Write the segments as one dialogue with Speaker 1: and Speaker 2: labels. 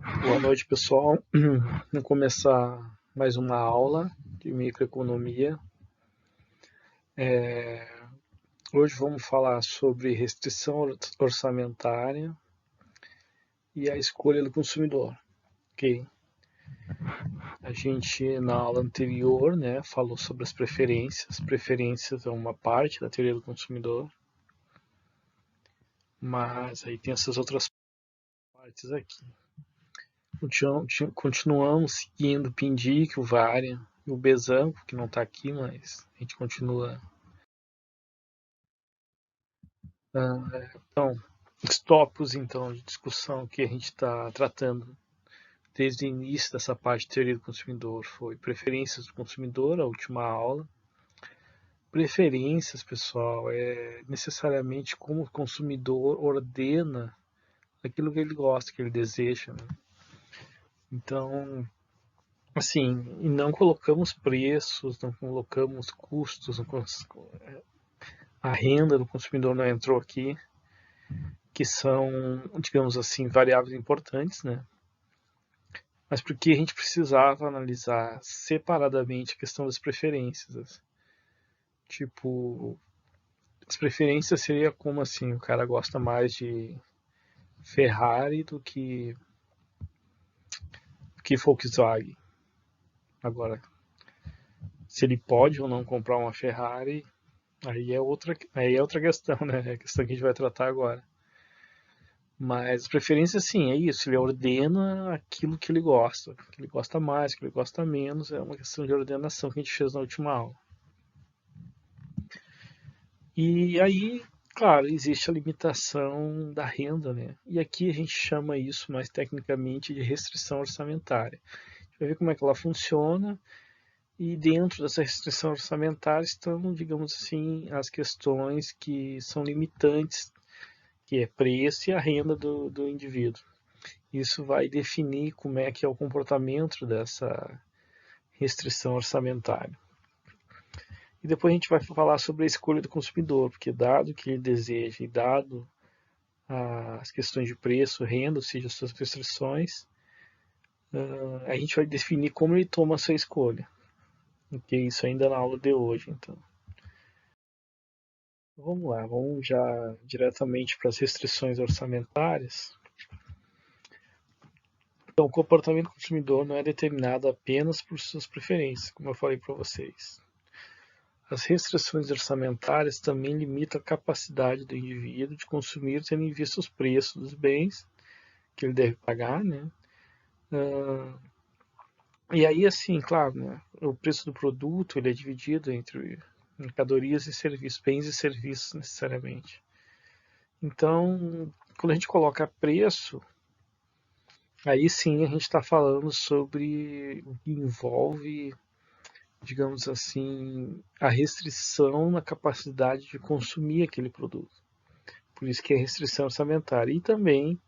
Speaker 1: Boa noite, pessoal. Vamos começar mais uma aula de microeconomia. Hoje vamos falar sobre restrição orçamentária e a escolha do consumidor. Ok? A gente, na aula anterior, né, falou sobre as preferências. Preferências é uma parte da teoria do consumidor, mas aí tem essas outras partes aqui. Continuamos seguindo o Pindic, o Varian e o Besanco, que não está aqui, mas a gente continua. Então, os tópicos então de discussão que a gente está tratando desde o início dessa parte de teoria do consumidor foi preferências do consumidor, a última aula. Preferências, pessoal, é necessariamente como o consumidor ordena aquilo que ele gosta, que ele deseja, né? Então, assim, e não colocamos preços, não colocamos custos, a renda do consumidor não entrou aqui, que são, digamos assim, variáveis importantes, né? Mas porque a gente precisava analisar separadamente a questão das preferências. Tipo, as preferências seria como assim, o cara gosta mais de Ferrari do que Volkswagen. Agora, se ele pode ou não comprar uma Ferrari, aí é outra questão, né? É a questão que a gente vai tratar agora. Mas as preferências, sim, é isso. Ele ordena aquilo que ele gosta mais, que ele gosta menos. É uma questão de ordenação que a gente fez na última aula. E aí, claro, existe a limitação da renda, né? E aqui a gente chama isso mais tecnicamente de restrição orçamentária. A gente vai ver como é que ela funciona e dentro dessa restrição orçamentária estão, digamos assim, as questões que são limitantes, que é preço e a renda do indivíduo. Isso vai definir como é que é o comportamento dessa restrição orçamentária. E depois a gente vai falar sobre a escolha do consumidor, porque dado que ele deseja e dado as questões de preço, renda, ou seja, as suas restrições, a gente vai definir como ele toma a sua escolha. Ok? Isso ainda na aula de hoje, então. Vamos lá, vamos já diretamente para as restrições orçamentárias. Então, o comportamento do consumidor não é determinado apenas por suas preferências, como eu falei para vocês. As restrições orçamentárias também limitam a capacidade do indivíduo de consumir, tendo em vista os preços dos bens que ele deve pagar, né? E aí, assim, claro, né, o preço do produto ele é dividido entre mercadorias e serviços, bens e serviços necessariamente. Então, quando a gente coloca preço, aí sim a gente está falando sobre o que envolve, digamos assim, a restrição na capacidade de consumir aquele produto. Por isso que é restrição orçamentária. E também,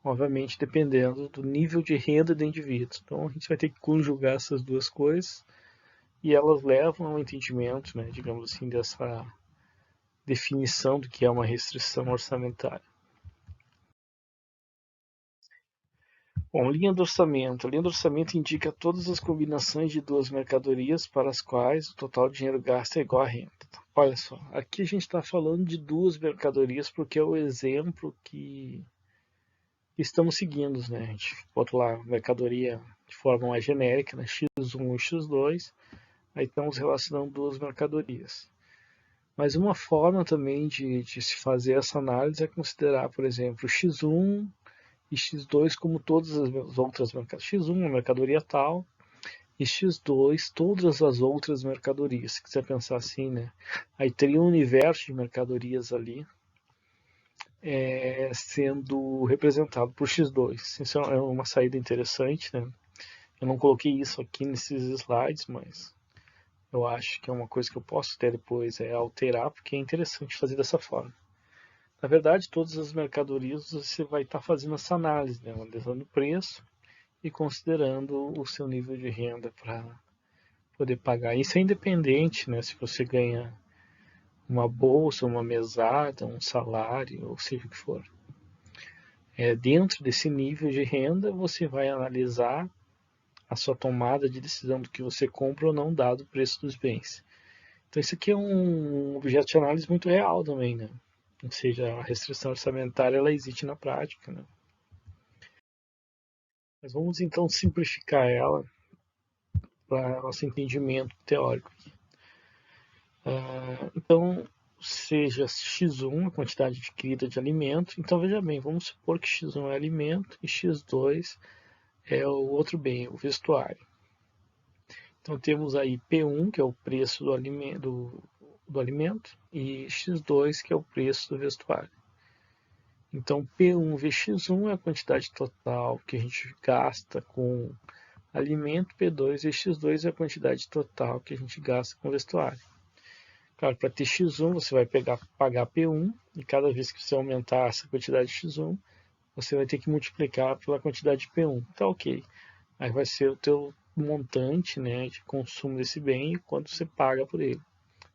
Speaker 1: obviamente, dependendo do nível de renda do indivíduo. Então, a gente vai ter que conjugar essas duas coisas e elas levam ao entendimento, né, digamos assim, dessa definição do que é uma restrição orçamentária. Bom, linha do orçamento. A linha do orçamento indica todas as combinações de duas mercadorias para as quais o total de dinheiro gasto é igual à renda. Olha só, aqui a gente está falando de duas mercadorias porque é o exemplo que estamos seguindo, né? A gente bota lá mercadoria de forma mais genérica, né? X1 e X2, aí estamos relacionando duas mercadorias. Mas uma forma também de se fazer essa análise é considerar, por exemplo, X1 e X2 como todas as outras mercadorias. X1 é uma mercadoria tal e X2 todas as outras mercadorias. Se quiser pensar assim, né? Aí teria um universo de mercadorias ali sendo representado por X2. Isso é uma saída interessante, né? Eu não coloquei isso aqui nesses slides, mas eu acho que é uma coisa que eu posso até depois alterar, porque é interessante fazer dessa forma. Na verdade, todas as mercadorias você vai estar fazendo essa análise, né? Analisando o preço e considerando o seu nível de renda para poder pagar. Isso é independente, né? Se você ganha uma bolsa, uma mesada, um salário, ou seja o que for. Dentro desse nível de renda, você vai analisar a sua tomada de decisão do que você compra ou não, dado o preço dos bens. Então isso aqui é um objeto de análise muito real também, né? Ou seja, a restrição orçamentária ela existe na prática, né? Mas vamos então simplificar ela para nosso entendimento teórico. Então, seja x1 a quantidade adquirida de alimento. Então veja bem, vamos supor que x1 é alimento e x2 é o outro bem, o vestuário. Então temos aí P1, que é o preço do alimento, e X2, que é o preço do vestuário. Então P1 vezes X1 é a quantidade total que a gente gasta com alimento, P2 vezes X2 é a quantidade total que a gente gasta com vestuário. Claro, para ter X1 você vai pagar P1, e cada vez que você aumentar essa quantidade de X1, você vai ter que multiplicar pela quantidade de P1. Tá ok. Aí vai ser o teu montante, né, de consumo desse bem e quanto você paga por ele.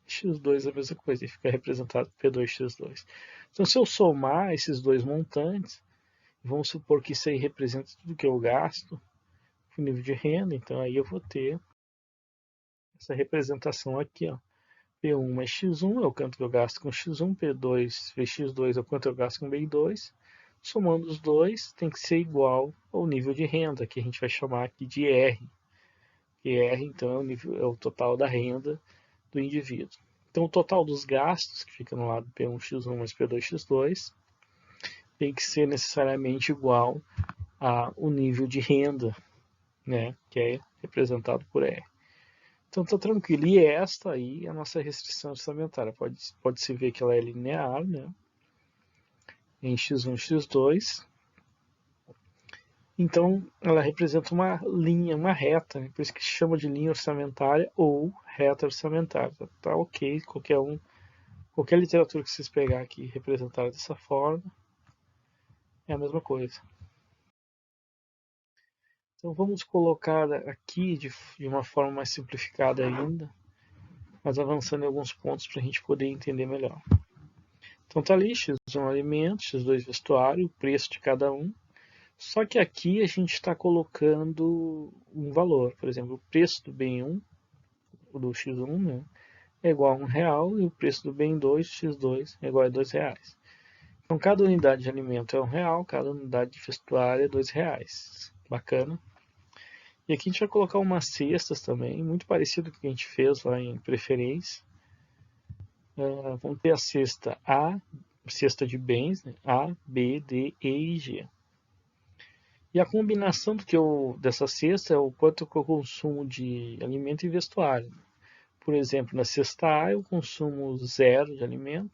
Speaker 1: X2 é a mesma coisa, ele fica representado P2x2. Então, se eu somar esses dois montantes, vamos supor que isso aí representa tudo que eu gasto o nível de renda, então aí eu vou ter essa representação aqui, ó. P1 mais X1 é o quanto que eu gasto com X1, P2 vezes X2 é o quanto eu gasto com B2. Somando os dois, tem que ser igual ao nível de renda, que a gente vai chamar aqui de R. Que R, então, é o total da renda do indivíduo. Então, o total dos gastos, que fica no lado P1x1 mais P2x2, tem que ser necessariamente igual ao nível de renda, né, que é representado por R. Então, está tranquilo. E esta aí é a nossa restrição orçamentária. Pode-se ver que ela é linear, né, em x1, x2. Então, ela representa uma linha, uma reta, né? Por isso que se chama de linha orçamentária ou reta orçamentária. Tá ok, qualquer literatura que vocês pegar aqui representada dessa forma é a mesma coisa. Então vamos colocar aqui de uma forma mais simplificada ainda, mas avançando em alguns pontos para a gente poder entender melhor. Então tá ali, x1 alimento, x2 vestuário, o preço de cada um. Só que aqui a gente está colocando um valor. Por exemplo, o preço do bem 1, do x1, né, é igual a R$1 e o preço do bem 2, x2, é igual a R$2. Então cada unidade de alimento é R$1, cada unidade de vestuário é R$2. Bacana. E aqui a gente vai colocar umas cestas também, muito parecido com o que a gente fez lá em preferência. Vamos ter a cesta A, cesta de bens, né? A, B, D, E e G. E a combinação dessa cesta é o quanto que eu consumo de alimento e vestuário. Por exemplo, na cesta A eu consumo 0 de alimento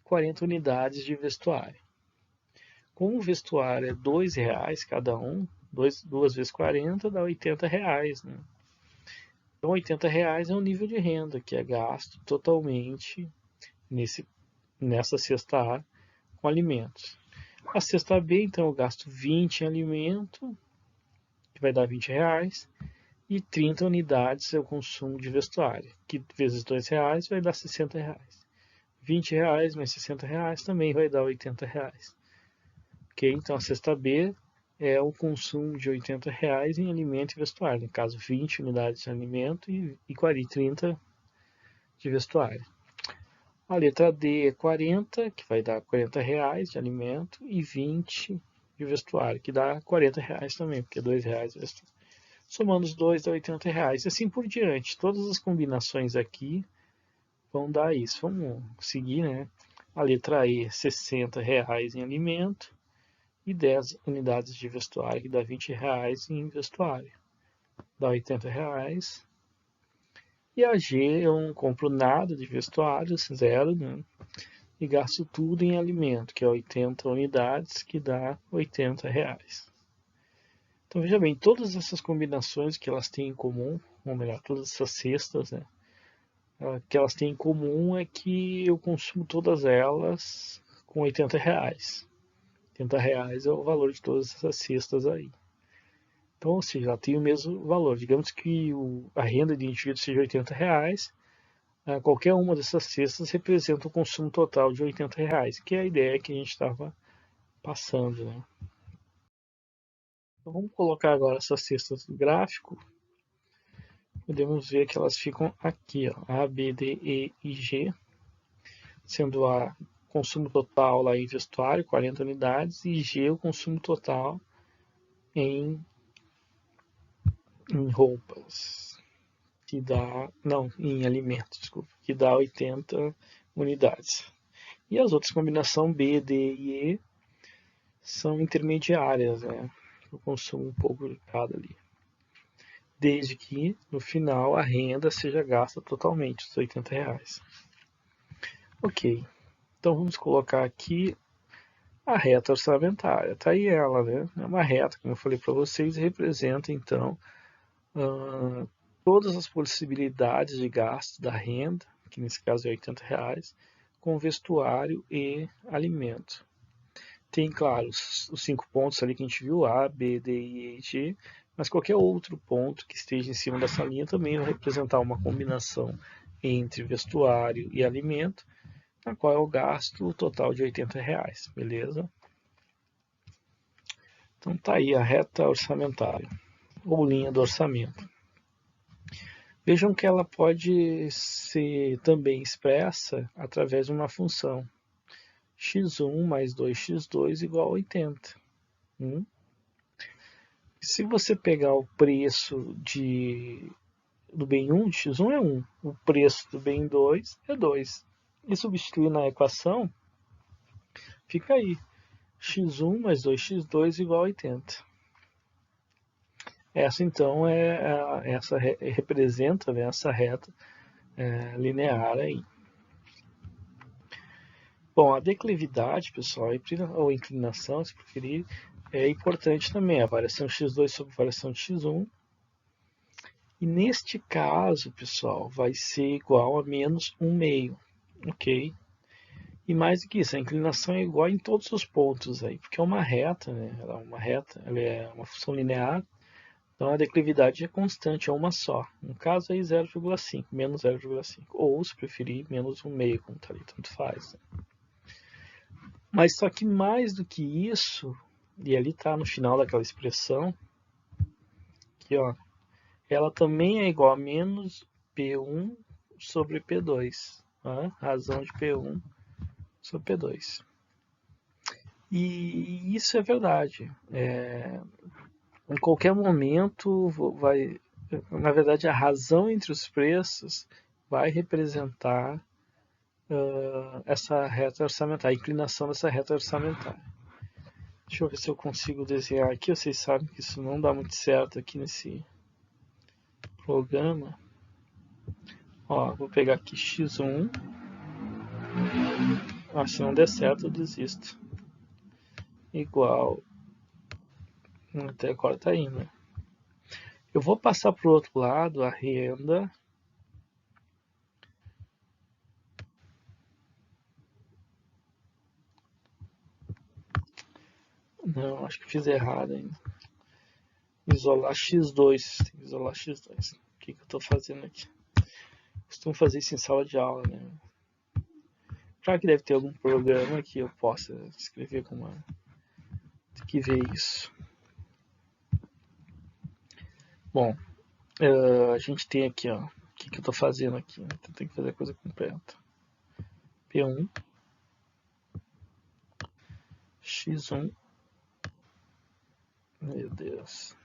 Speaker 1: e 40 unidades de vestuário. Como o vestuário é R$2 cada um, 2 vezes 40 dá R$80, né? Então, R$80 é o nível de renda que é gasto totalmente nessa cesta A com alimentos. A cesta B, então, eu gasto 20 em alimento, que vai dar R$20, e 30 unidades eu consumo de vestuário, que vezes R$2 vai dar R$60. R$20 mais R$60 também vai dar R$80. Ok? Então, a cesta B é o consumo de R$80 em alimento e vestuário. No caso, 20 unidades de alimento e 30 de vestuário. A letra D é 40, que vai dar R$40 de alimento, e 20 de vestuário, que dá R$40 também, porque é R$2 de vestuário. Somando os dois dá R$80, e assim por diante. Todas as combinações aqui vão dar isso. Vamos seguir, né? A letra E, R$60 em alimento, e 10 unidades de vestuário, que dá R$20 em vestuário. Dá R$80. E a G, eu não compro nada de vestuário, 0, né? E gasto tudo em alimento, que é 80 unidades, que dá R$80. Então veja bem, todas essas combinações que elas têm em comum, ou melhor, todas essas cestas, né? Que elas têm em comum é que eu consumo todas elas com R$80. R$80 é o valor de todas essas cestas aí. Então, ou seja, ela tem o mesmo valor. Digamos que a renda de indivíduo seja R$80, qualquer uma dessas cestas representa o consumo total de R$80, que é a ideia que a gente estava passando, né? Então, vamos colocar agora essas cestas no gráfico. Podemos ver que elas ficam aqui, ó, A, B, D, E e G, sendo A consumo total lá em vestuário, 40 unidades, e G o consumo total em roupas, que dá, não, em alimentos, desculpa, que dá 80 unidades. E as outras combinações B, D e E são intermediárias, né? Eu consumo um pouco de cada ali. Desde que no final a renda seja gasta totalmente, os R$ 80. Ok, então vamos colocar aqui a reta orçamentária. Está aí ela, né? É uma reta, como eu falei para vocês, e representa então todas as possibilidades de gasto da renda, que nesse caso é R$ 80, com vestuário e alimento. Tem, claro, os 5 pontos ali que a gente viu, A, B, D, I, E, G, mas qualquer outro ponto que esteja em cima dessa linha também vai representar uma combinação entre vestuário e alimento, na qual é o gasto total de R$ 80, beleza? Então tá aí a reta orçamentária, ou linha do orçamento. Vejam que ela pode ser também expressa através de uma função x1 mais 2x2 igual a 80. Se você pegar o preço do bem 1, x1 é 1, o preço do bem 2 é 2, e substituir na equação, fica aí, x1 mais 2x2 igual a 80. Essa então representa, né, essa reta linear aí. Bom, a declividade, pessoal, ou inclinação, se preferir, é importante também, a variação x2 sobre a variação de x1. E neste caso, pessoal, vai ser igual a menos 1/2, ok? E mais do que isso, a inclinação é igual em todos os pontos aí, porque é uma reta, né? Ela é uma função linear, então a declividade é constante, é uma só. No caso aí 0,5, menos 0,5, ou se preferir, menos 1/2, como está ali, tanto faz. Né? Mas só que mais do que isso, e ali está no final daquela expressão, aqui ó, ela também é igual a menos P1 sobre P2, tá? Razão de P1 sobre P2. E isso é verdade. Em qualquer momento na verdade, a razão entre os preços vai representar essa reta orçamentária, a inclinação dessa reta orçamentária. Deixa eu ver se eu consigo desenhar aqui. Vocês sabem que isso não dá muito certo aqui nesse programa. Ó, vou pegar aqui x1. Se não der certo, eu desisto. Igual. Até agora tá indo. Eu vou passar para o outro lado a renda. Não, acho que fiz errado ainda. Isolar x2. Tem que isolar x2. O que eu estou fazendo aqui? Costumo fazer isso em sala de aula, né? Claro que deve ter algum programa que eu possa escrever com uma. Tem que ver isso. Bom, a gente tem aqui, ó. O que eu estou fazendo aqui? Então tem que fazer a coisa completa. P1 x1. Meu Deus.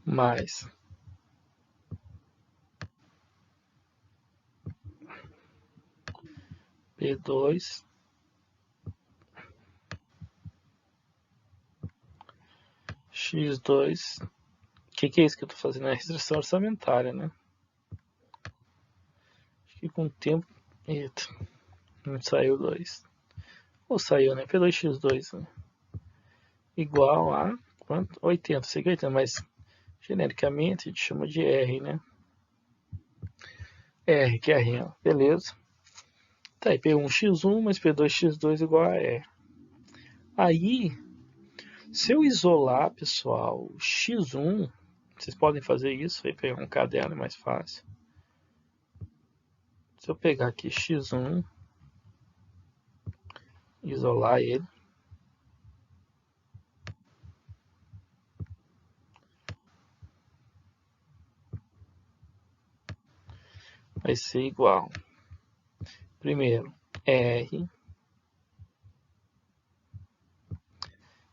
Speaker 1: Mais P2 x2. O que é isso que eu estou fazendo? É restrição orçamentária, né? Acho que com o tempo. Eita, não saiu 2. Ou saiu, né? P2x2, né? Igual a quanto? 80. Sei que é 80, mas genericamente a gente chama de R, né? R, que é a renda. Beleza. Tá aí, P1x1 mais P2x2 igual a R. Aí, se eu isolar, pessoal, x1, vocês podem fazer isso, aí pegar um caderno é mais fácil. Se eu pegar aqui x1 isolar ele. Vai ser igual. Primeiro, R.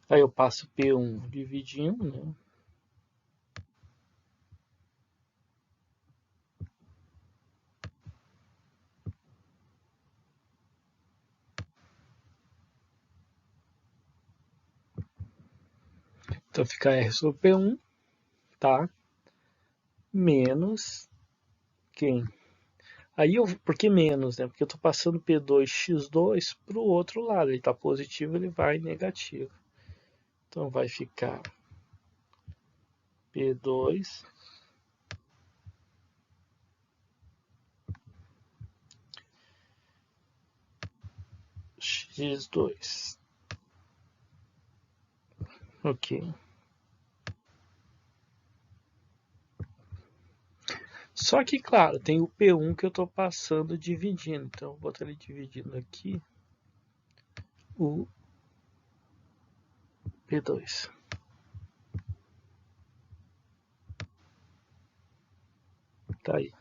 Speaker 1: Aí eu passo P1 dividindo, né? Então fica R sobre P1, tá? Menos quem? Aí por que menos, né? Porque eu estou passando P2x2 para o outro lado. Ele está positivo, ele vai negativo. Então vai ficar P2 x2. Ok. Só que, claro, tem o P1 que eu estou passando dividindo. Então, eu vou botar ele dividindo aqui o P2. Tá aí.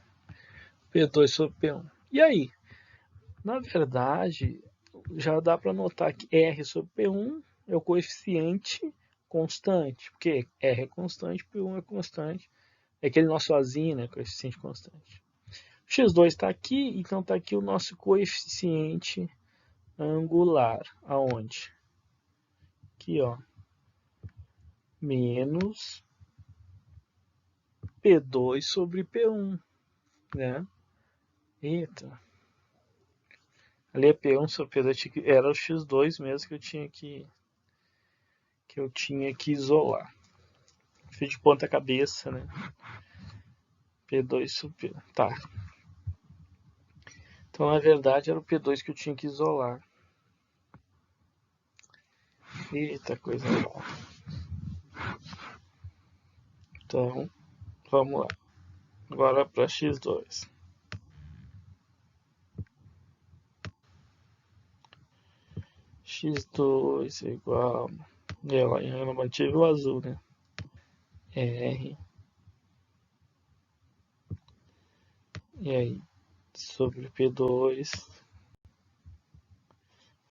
Speaker 1: P2 sobre P1. E aí? Na verdade, já dá para notar que R sobre P1 é o coeficiente constante. Porque R é constante, P1 é constante. É aquele nosso sozinho, né? Coeficiente constante. X2 está aqui, então está aqui o nosso coeficiente angular. Aonde? Aqui, ó. Menos P2 sobre P1, né? Eita. Ali é P1 sobre P2, era o X2 mesmo que eu tinha que isolar. Fiz de ponta cabeça, né? P2 sobre P1. Tá. Então, na verdade, era o P2 que eu tinha que isolar. Eita, coisa legal. Então, vamos lá. Agora para X2. X2 é igual. Eu não mantive o azul, né? R. E aí, sobre P2.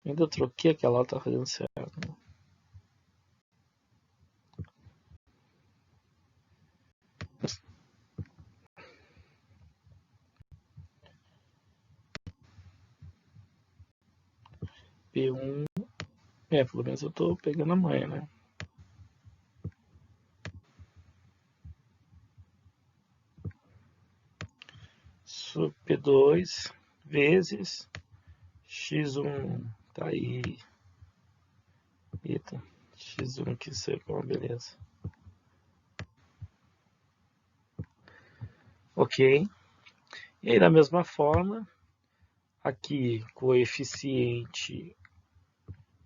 Speaker 1: Ainda troquei aquela, ela tá fazendo certo. Né? P1. Pelo menos eu tô pegando a manha, né? Sobre P2 vezes X1. Tá aí. Eita. X1 que seca, uma beleza. Ok. E aí, da mesma forma, aqui coeficiente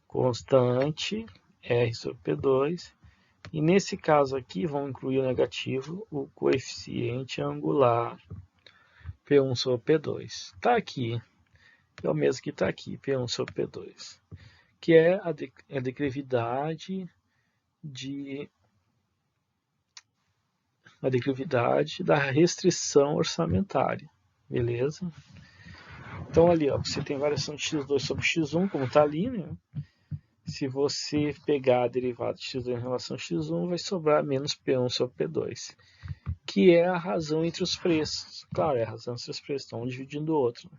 Speaker 1: constante, R sobre P2. E nesse caso aqui, vão incluir o negativo, o coeficiente angular, P1 sobre P2. Está aqui, é o mesmo que está aqui, P1 sobre P2, que é a declividade da restrição orçamentária, beleza? Então ali, ó, você tem variação de x2 sobre x1, como está ali, né? Se você pegar a derivada de x2 em relação a x1, vai sobrar menos P1 sobre P2, que é a razão entre os preços. Claro, é a razão entre os preços, estão um dividindo o outro.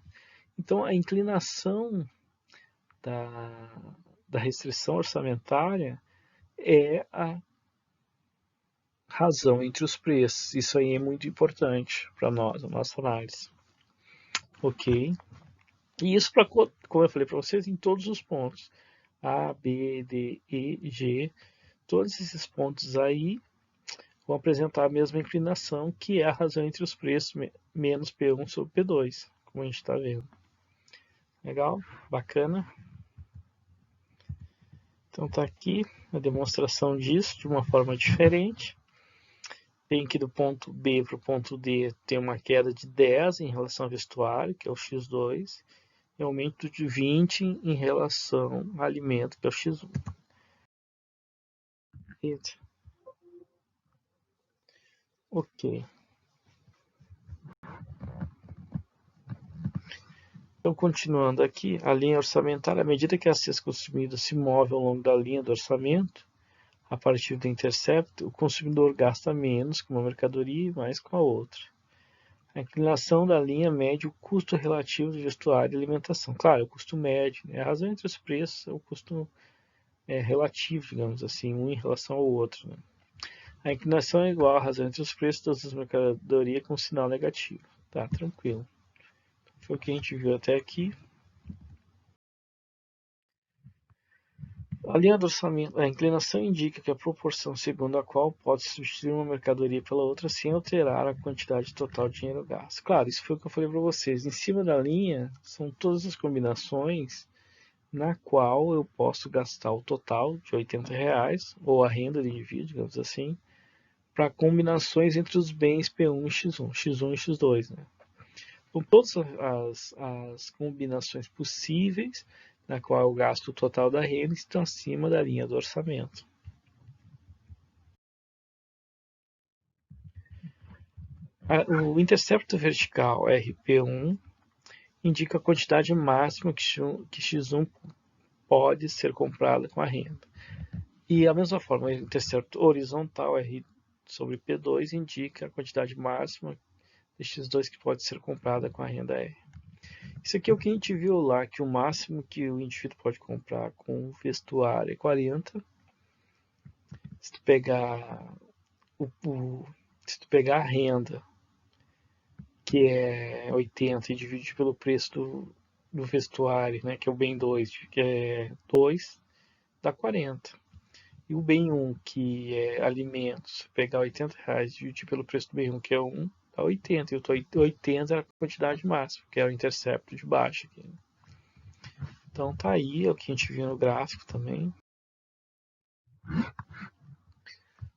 Speaker 1: Então, a inclinação da restrição orçamentária é a razão entre os preços. Isso aí é muito importante para nós, a nossa análise. Ok? E isso, como eu falei para vocês, em todos os pontos. A, B, D, E, G. Todos esses pontos aí vão apresentar a mesma inclinação, que é a razão entre os preços menos P1 sobre P2, como a gente está vendo. Legal? Bacana? Então tá aqui a demonstração disso de uma forma diferente. Tem que do ponto B para o ponto D tem uma queda de 10 em relação ao vestuário, que é o X2, e aumento de 20 em relação ao alimento, que é o X1. Ok. Então, continuando aqui, a linha orçamentária, à medida que a cesta consumida se move ao longo da linha do orçamento, a partir do intercept, o consumidor gasta menos com uma mercadoria e mais com a outra. A inclinação da linha mede o custo relativo do vestuário e alimentação. Claro, o custo médio, né? A razão entre os preços é o custo relativo, digamos assim, um em relação ao outro. Né? A inclinação é igual à razão entre os preços das mercadorias com sinal negativo. Tá, tranquilo. Foi o que a gente viu até aqui. A linha do orçamento, a inclinação indica que a proporção segundo a qual pode substituir uma mercadoria pela outra sem alterar a quantidade total de dinheiro gasto. Claro, isso foi o que eu falei para vocês. Em cima da linha são todas as combinações na qual eu posso gastar o total de R$ 80, ou a renda do indivíduo, digamos assim, para combinações entre os bens P1 e X1, X1 e X2. Né? Então, todas as combinações possíveis na qual eu gasto o total da renda estão acima da linha do orçamento. O intercepto vertical RP1 indica a quantidade máxima que X1 pode ser comprada com a renda. E a mesma forma, o intercepto horizontal R sobre P2 indica a quantidade máxima de X2 que pode ser comprada com a renda R. Isso aqui é o que a gente viu lá, que o máximo que o indivíduo pode comprar com o vestuário é 40. Se tu pegar a renda, que é 80, e dividir pelo preço do vestuário, né, que é o bem 2, que é 2, dá 40. E o bem 1, que é alimentos, pegar R$ 80 e dividir pelo preço do bem 1, que é 1, dá 80. E o 80 é a quantidade máxima, que é o intercepto de baixo aqui. Então tá aí, é o que a gente viu no gráfico também.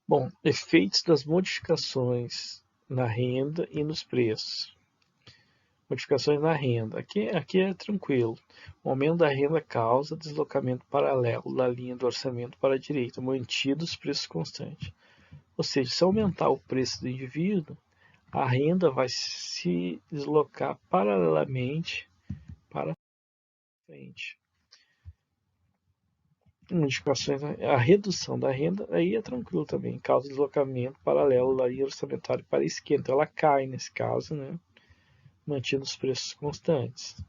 Speaker 1: Bom, efeitos das modificações na renda e nos preços. Modificações na renda. Aqui é tranquilo. O aumento da renda causa deslocamento paralelo da linha do orçamento para a direita, mantidos os preços constantes. Ou seja, se aumentar o preço do indivíduo, a renda vai se deslocar paralelamente para frente. Modificações, a redução da renda, aí é tranquilo também, causa deslocamento paralelo da linha orçamentária para a esquerda. Então ela cai nesse caso, né? Mantendo os preços constantes.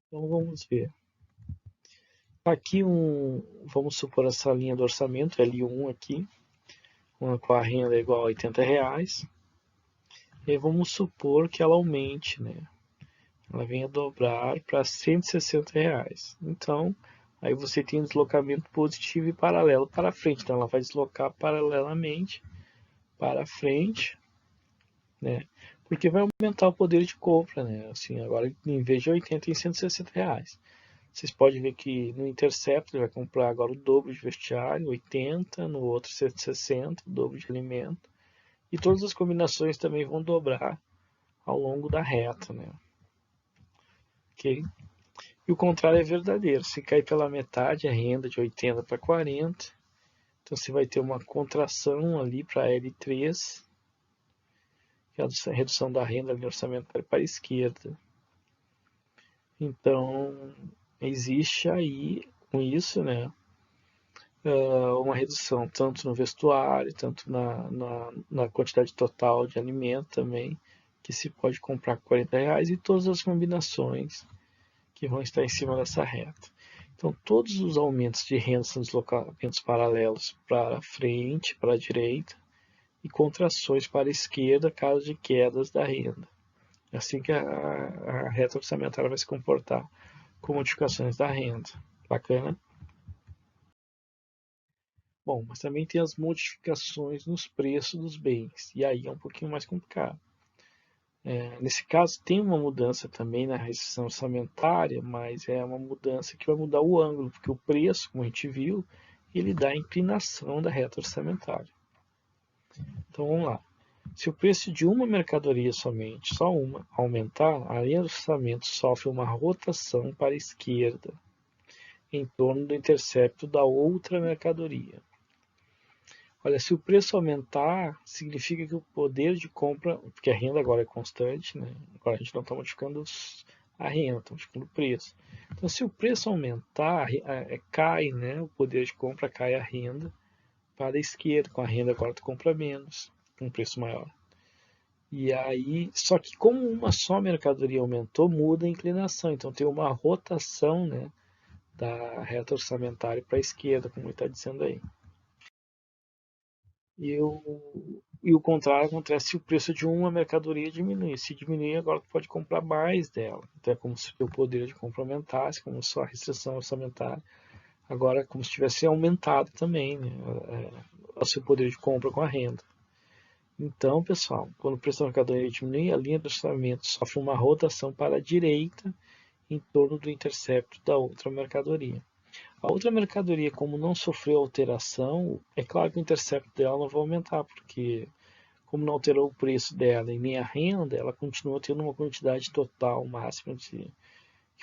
Speaker 1: Então vamos ver. Aqui vamos supor essa linha do orçamento, L1 aqui, com a renda igual a R$ 80. E aí vamos supor que ela aumente, né? Ela venha dobrar para R$ 160. Então, aí você tem um deslocamento positivo e paralelo para frente. Então, ela vai deslocar paralelamente para frente, né? Porque vai aumentar o poder de compra, né? Assim, agora, em vez de 80, em R$ 160. Vocês podem ver que no Intercept ele vai comprar agora o dobro de vestiário, 80, no outro 160, o dobro de alimento. E todas as combinações também vão dobrar ao longo da reta, né? Ok? E o contrário é verdadeiro. Se cair pela metade a renda de 80 para 40, então você vai ter uma contração ali para L3, que é a redução da renda de orçamento para a esquerda. Então, existe aí, com isso, né, uma redução tanto no vestuário, tanto na quantidade total de alimento também, que se pode comprar com R$ 40, e todas as combinações que vão estar em cima dessa reta. Então, todos os aumentos de renda são deslocamentos paralelos para frente, para a direita, e contrações para a esquerda, caso de quedas da renda. É assim que a reta orçamentária vai se comportar com modificações da renda. Bacana? Bom, mas também tem as modificações nos preços dos bens, e aí é um pouquinho mais complicado. Nesse caso, tem uma mudança também na restrição orçamentária, mas é uma mudança que vai mudar o ângulo, porque o preço, como a gente viu, ele dá a inclinação da reta orçamentária. Então vamos lá. Se o preço de uma mercadoria somente, só uma, aumentar, a linha do orçamento sofre uma rotação para a esquerda, em torno do intercepto da outra mercadoria. Olha, se o preço aumentar, significa que o poder de compra, porque a renda agora é constante, né? Agora a gente não está modificando a renda, está modificando o preço. Então, se o preço aumentar, cai, né? O poder de compra cai a renda para a esquerda, com a renda agora tu compra menos, com um preço maior. E aí, só que como uma só mercadoria aumentou, muda a inclinação. Então tem uma rotação, né, da reta orçamentária para a esquerda, como ele está dizendo aí. E o contrário acontece se o preço de uma mercadoria diminuir. Se diminuir, agora tu pode comprar mais dela. Então é como se o poder de compra aumentasse, como se a restrição orçamentária. Agora é como se tivesse aumentado também, né, o seu poder de compra com a renda. Então, pessoal, quando o preço da mercadoria diminui, a linha do orçamento sofre uma rotação para a direita em torno do intercepto da outra mercadoria. A outra mercadoria, como não sofreu alteração, é claro que o intercepto dela não vai aumentar, porque como não alterou o preço dela e nem a renda, ela continua tendo uma quantidade total máxima que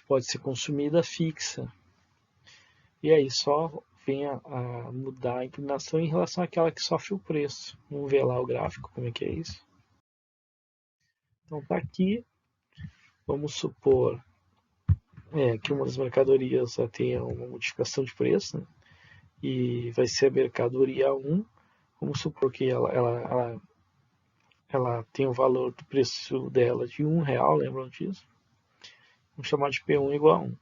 Speaker 1: pode ser consumida fixa. E aí só vem a mudar a inclinação em relação àquela que sofre o preço. Vamos ver lá o gráfico, como é que é isso. Então está aqui, vamos supor que uma das mercadorias tenha uma modificação de preço, né? E vai ser a mercadoria 1. Vamos supor que ela tem o valor do preço dela de R$1, lembram disso? Vamos chamar de P1 igual a 1.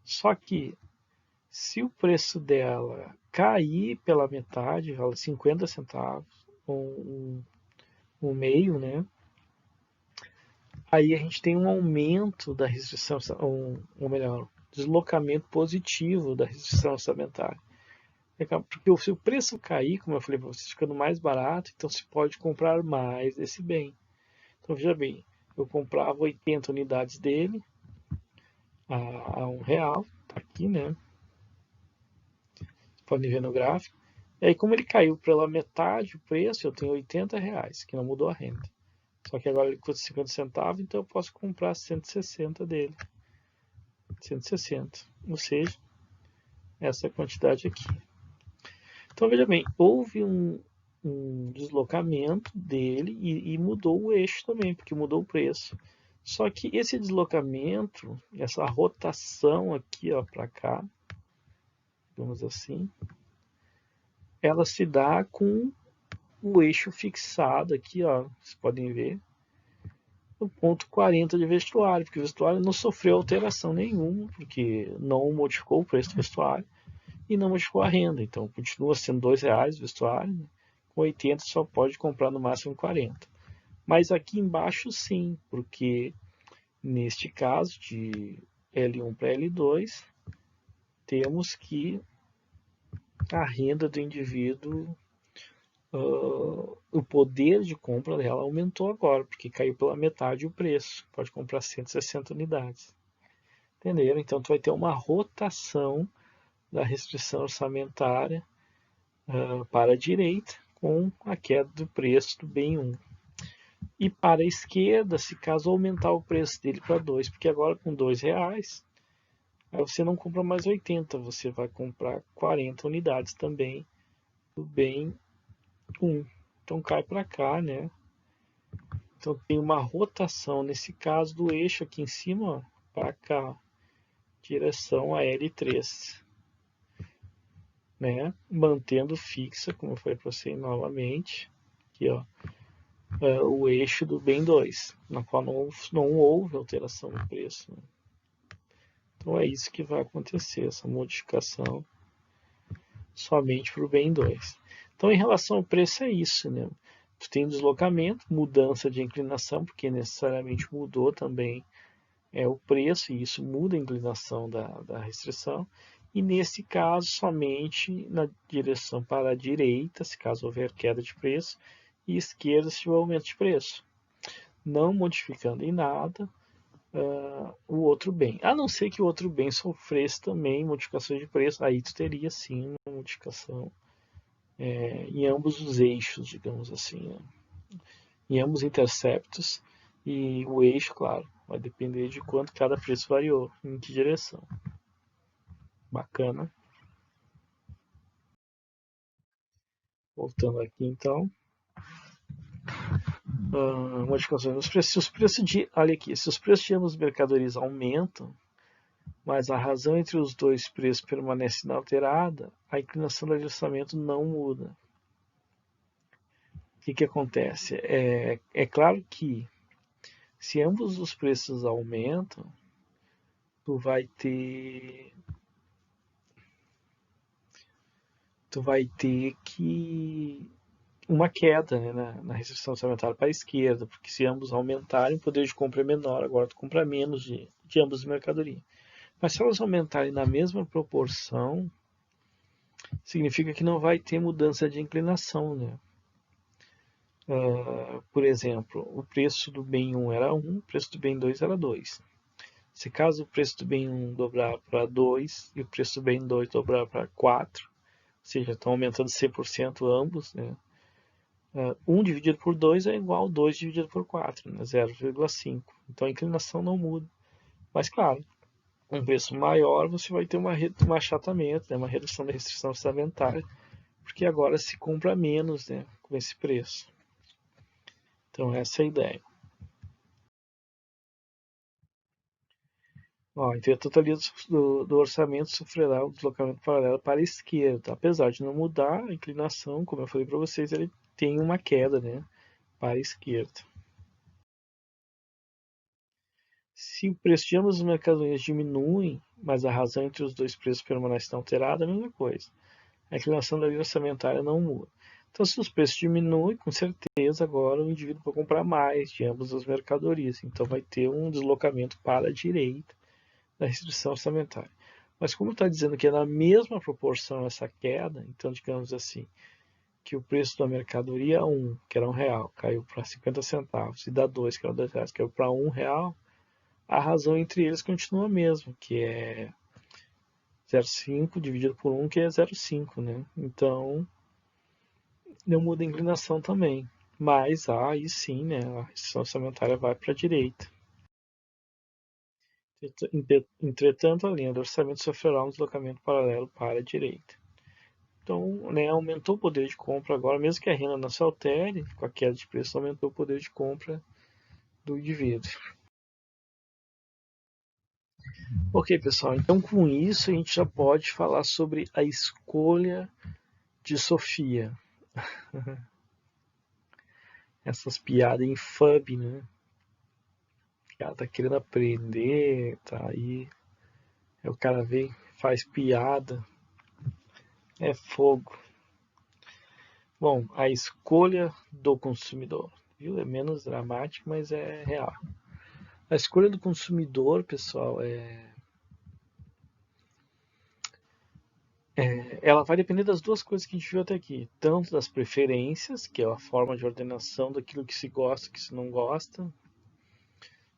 Speaker 1: Só que se o preço dela cair pela metade, vale 50 centavos, um meio, né? Aí a gente tem um aumento da restrição, ou melhor, deslocamento positivo da restrição orçamentária. Porque se o preço cair, como eu falei para vocês, ficando mais barato, então se pode comprar mais desse bem. Então veja bem, eu comprava 80 unidades dele a R$1, tá aqui, né? Podem ver no gráfico. E aí como ele caiu pela metade o preço, eu tenho R$80, que não mudou a renda. Só que agora ele custa 50 centavos, então eu posso comprar 160 dele. 160, ou seja, essa quantidade aqui. Então veja bem, houve um deslocamento dele e mudou o eixo também, porque mudou o preço. Só que esse deslocamento, essa rotação aqui para cá, digamos assim, ela se dá com o eixo fixado aqui, vocês podem ver, no ponto 40 de vestuário, porque o vestuário não sofreu alteração nenhuma, porque não modificou o preço do vestuário e não modificou a renda. Então continua sendo R$2 o vestuário, né? Com 80 só pode comprar no máximo 40. Mas aqui embaixo sim, porque neste caso de L1 para L2, temos que a renda do indivíduo, o poder de compra dela aumentou agora, porque caiu pela metade o preço. Pode comprar 160 unidades. Entenderam? Então tu vai ter uma rotação da restrição orçamentária para a direita com a queda do preço do bem 1. E para a esquerda, se caso aumentar o preço dele para 2, porque agora com R$2, aí você não compra mais 80, você vai comprar 40 unidades também do bem 1. Então cai para cá, né? Então tem uma rotação, nesse caso, do eixo aqui em cima para cá, direção a L3. Né? Mantendo fixa, como eu falei para você novamente, aqui, o eixo do bem 2, na qual não houve alteração no preço. Né? Então é isso que vai acontecer, essa modificação somente para o bem 2. Então em relação ao preço é isso, né? Tu tem deslocamento, mudança de inclinação, porque necessariamente mudou também o preço, e isso muda a inclinação da restrição. E nesse caso, somente na direção para a direita, se caso houver queda de preço, e esquerda se tiver aumento de preço. Não modificando em nada o outro bem. A não ser que o outro bem sofresse também modificações de preço, aí tu teria sim uma modificação em ambos os eixos, digamos assim. Né? em ambos interceptos, e o eixo, claro, vai depender de quanto cada preço variou, em que direção. Bacana. Voltando aqui então. Modificações nos preços. Se os preços de, olha aqui, se os preços de ambas as mercadorias aumentam, mas a razão entre os dois preços permanece inalterada, a inclinação do ajustamento não muda. O que acontece? É claro que se ambos os preços aumentam, tu vai ter que uma queda, né, na restrição orçamentária para a esquerda, porque se ambos aumentarem, o poder de compra é menor, agora tu compra menos de ambas as mercadorias. Mas se elas aumentarem na mesma proporção, significa que não vai ter mudança de inclinação, né? Por exemplo, o preço do bem 1 era 1, o preço do bem 2 era 2. Se caso o preço do bem 1 dobrar para 2 e o preço do bem 2 dobrar para 4, ou seja, estão aumentando 100% ambos, né? 1 dividido por 2 é igual a 2 dividido por 4, né? 0,5. Então a inclinação não muda. Mas claro, um preço maior você vai ter um achatamento, né? Uma redução da restrição orçamentária, porque agora se compra menos, né? Com esse preço. Então essa é a ideia. Então a totalidade do orçamento sofrerá o deslocamento paralelo para a esquerda. Apesar de não mudar a inclinação, como eu falei para vocês, ele tem uma queda, né, para a esquerda. Se o preço de ambas as mercadorias diminui, mas a razão entre os dois preços permanece alterada, é a mesma coisa. A inclinação da linha orçamentária não muda. Então, se os preços diminuem, com certeza agora o indivíduo vai comprar mais de ambas as mercadorias. Então, vai ter um deslocamento para a direita da restrição orçamentária. Mas como está dizendo que é na mesma proporção essa queda, então digamos assim, que o preço da mercadoria 1, que era R$1, caiu para 50 centavos, e da 2, que era R$2, caiu para R$1, a razão entre eles continua a mesma, que é 0,5 dividido por 1, que é 0,5, né? Então, não muda a inclinação também. Mas aí sim, né, a restrição orçamentária vai para a direita. Entretanto, a linha do orçamento sofrerá um deslocamento paralelo para a direita. Então, né, aumentou o poder de compra agora, mesmo que a renda não se altere, com a queda de preço, aumentou o poder de compra do indivíduo. Ok, pessoal, então com isso a gente já pode falar sobre a escolha de Sofia. Essas piadas infame, né? Ela tá querendo aprender, tá aí. Aí o cara vem, faz piada. É fogo. Bom, a escolha do consumidor. Viu? É menos dramático, mas é real. A escolha do consumidor, pessoal, ela vai depender das duas coisas que a gente viu até aqui. Tanto das preferências, que é a forma de ordenação daquilo que se gosta e que se não gosta,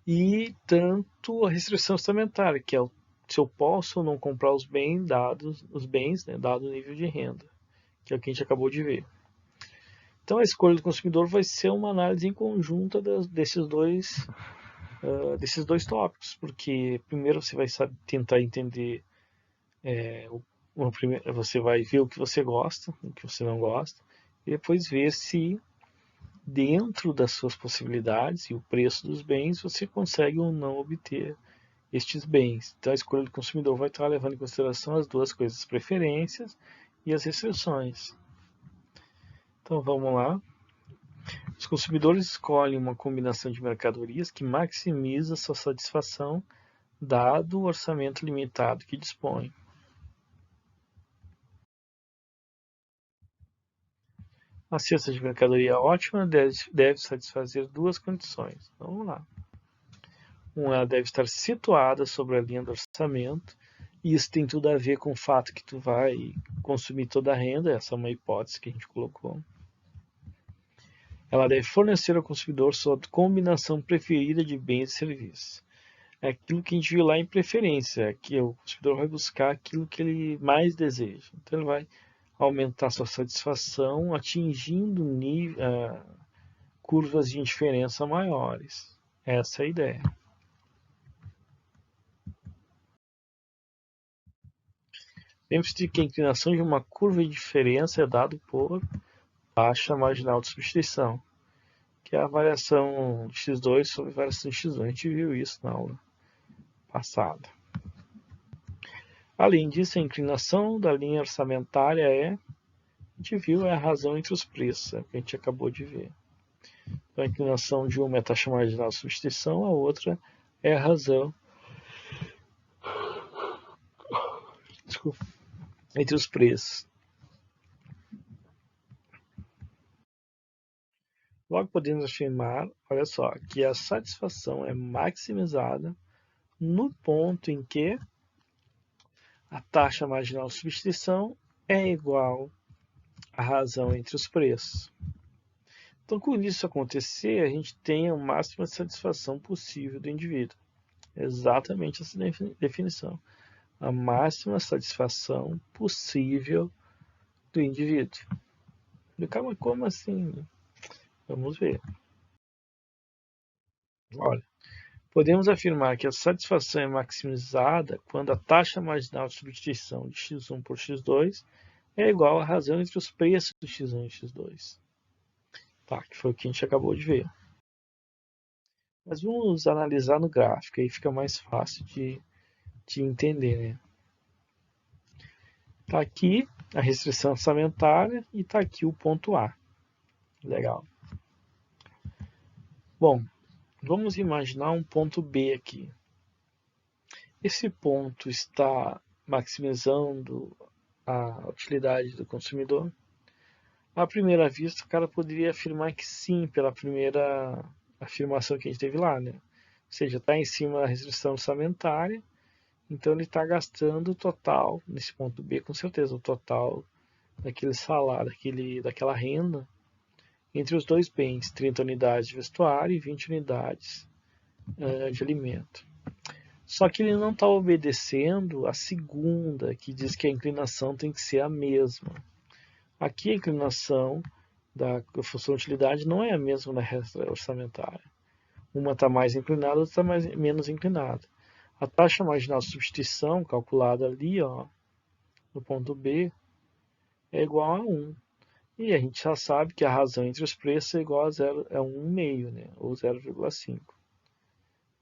Speaker 1: e tanto a restrição orçamentária, que é se eu posso ou não comprar os bens, né, dado o nível de renda, que é o que a gente acabou de ver. Então a escolha do consumidor vai ser uma análise em conjunta desses dois tópicos, porque primeiro você vai tentar entender, você vai ver o que você gosta, o que você não gosta, e depois ver se dentro das suas possibilidades e o preço dos bens você consegue ou não obter estes bens. Então a escolha do consumidor vai estar levando em consideração as duas coisas, as preferências e as restrições. Então vamos lá. Os consumidores escolhem uma combinação de mercadorias que maximiza sua satisfação dado o orçamento limitado que dispõe. A cesta de mercadoria ótima deve satisfazer duas condições. Então, vamos lá. Ela deve estar situada sobre a linha do orçamento, e isso tem tudo a ver com o fato que tu vai consumir toda a renda, essa é uma hipótese que a gente colocou. Ela deve fornecer ao consumidor sua combinação preferida de bens e serviços. É aquilo que a gente viu lá em preferência, que o consumidor vai buscar aquilo que ele mais deseja. Então ele vai aumentar sua satisfação, atingindo curvas de indiferença maiores. Essa é a ideia. Lembre-se de que a inclinação de uma curva de diferença é dada por taxa marginal de substituição, que é a variação de x2 sobre a variação de x1. A gente viu isso na aula passada. Além disso, a inclinação da linha orçamentária a gente viu, é a razão entre os preços, que a gente acabou de ver. Então, a inclinação de uma é a taxa marginal de substituição, a outra é a razão entre os preços. Logo podemos afirmar, olha só, que a satisfação é maximizada no ponto em que a taxa marginal de substituição é igual à razão entre os preços. Então, quando isso acontecer, a gente tem a máxima satisfação possível do indivíduo. Exatamente essa definição. A máxima satisfação possível do indivíduo. Calma, como assim? Vamos ver. Olha, podemos afirmar que a satisfação é maximizada quando a taxa marginal de substituição de x1 por x2 é igual à razão entre os preços de x1 e x2. Tá, que foi o que a gente acabou de ver. Mas vamos analisar no gráfico, aí fica mais fácil de entender, né? Tá aqui a restrição orçamentária e tá aqui o ponto A. Legal. Bom, vamos imaginar um ponto B aqui. Esse ponto está maximizando a utilidade do consumidor? À primeira vista, o cara poderia afirmar que sim, pela primeira afirmação que a gente teve lá, né? Ou seja, está em cima da restrição orçamentária, então ele está gastando o total, nesse ponto B, com certeza, o total daquele salário, daquela renda, entre os dois bens, 30 unidades de vestuário e 20 unidades de alimento. Só que ele não está obedecendo a segunda, que diz que a inclinação tem que ser a mesma. Aqui a inclinação da função de utilidade não é a mesma na resta orçamentária. Uma está mais inclinada, outra está menos inclinada. A taxa marginal de substituição, calculada ali, ó, no ponto B, é igual a 1. E a gente já sabe que a razão entre os preços é igual a 1,5, né? Ou 0,5.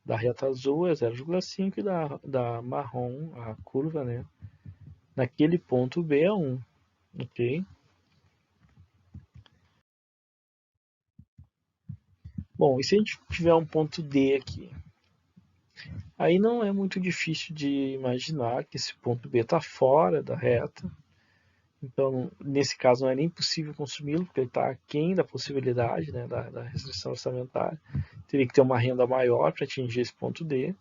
Speaker 1: Da reta azul é 0,5 e da marrom, a curva, né? Naquele ponto B é 1. Ok? Bom, e se a gente tiver um ponto D aqui? Aí não é muito difícil de imaginar que esse ponto B está fora da reta. Então, nesse caso, não é nem possível consumi-lo, porque ele está aquém da possibilidade, né, da restrição orçamentária. Teria que ter uma renda maior para atingir esse ponto D.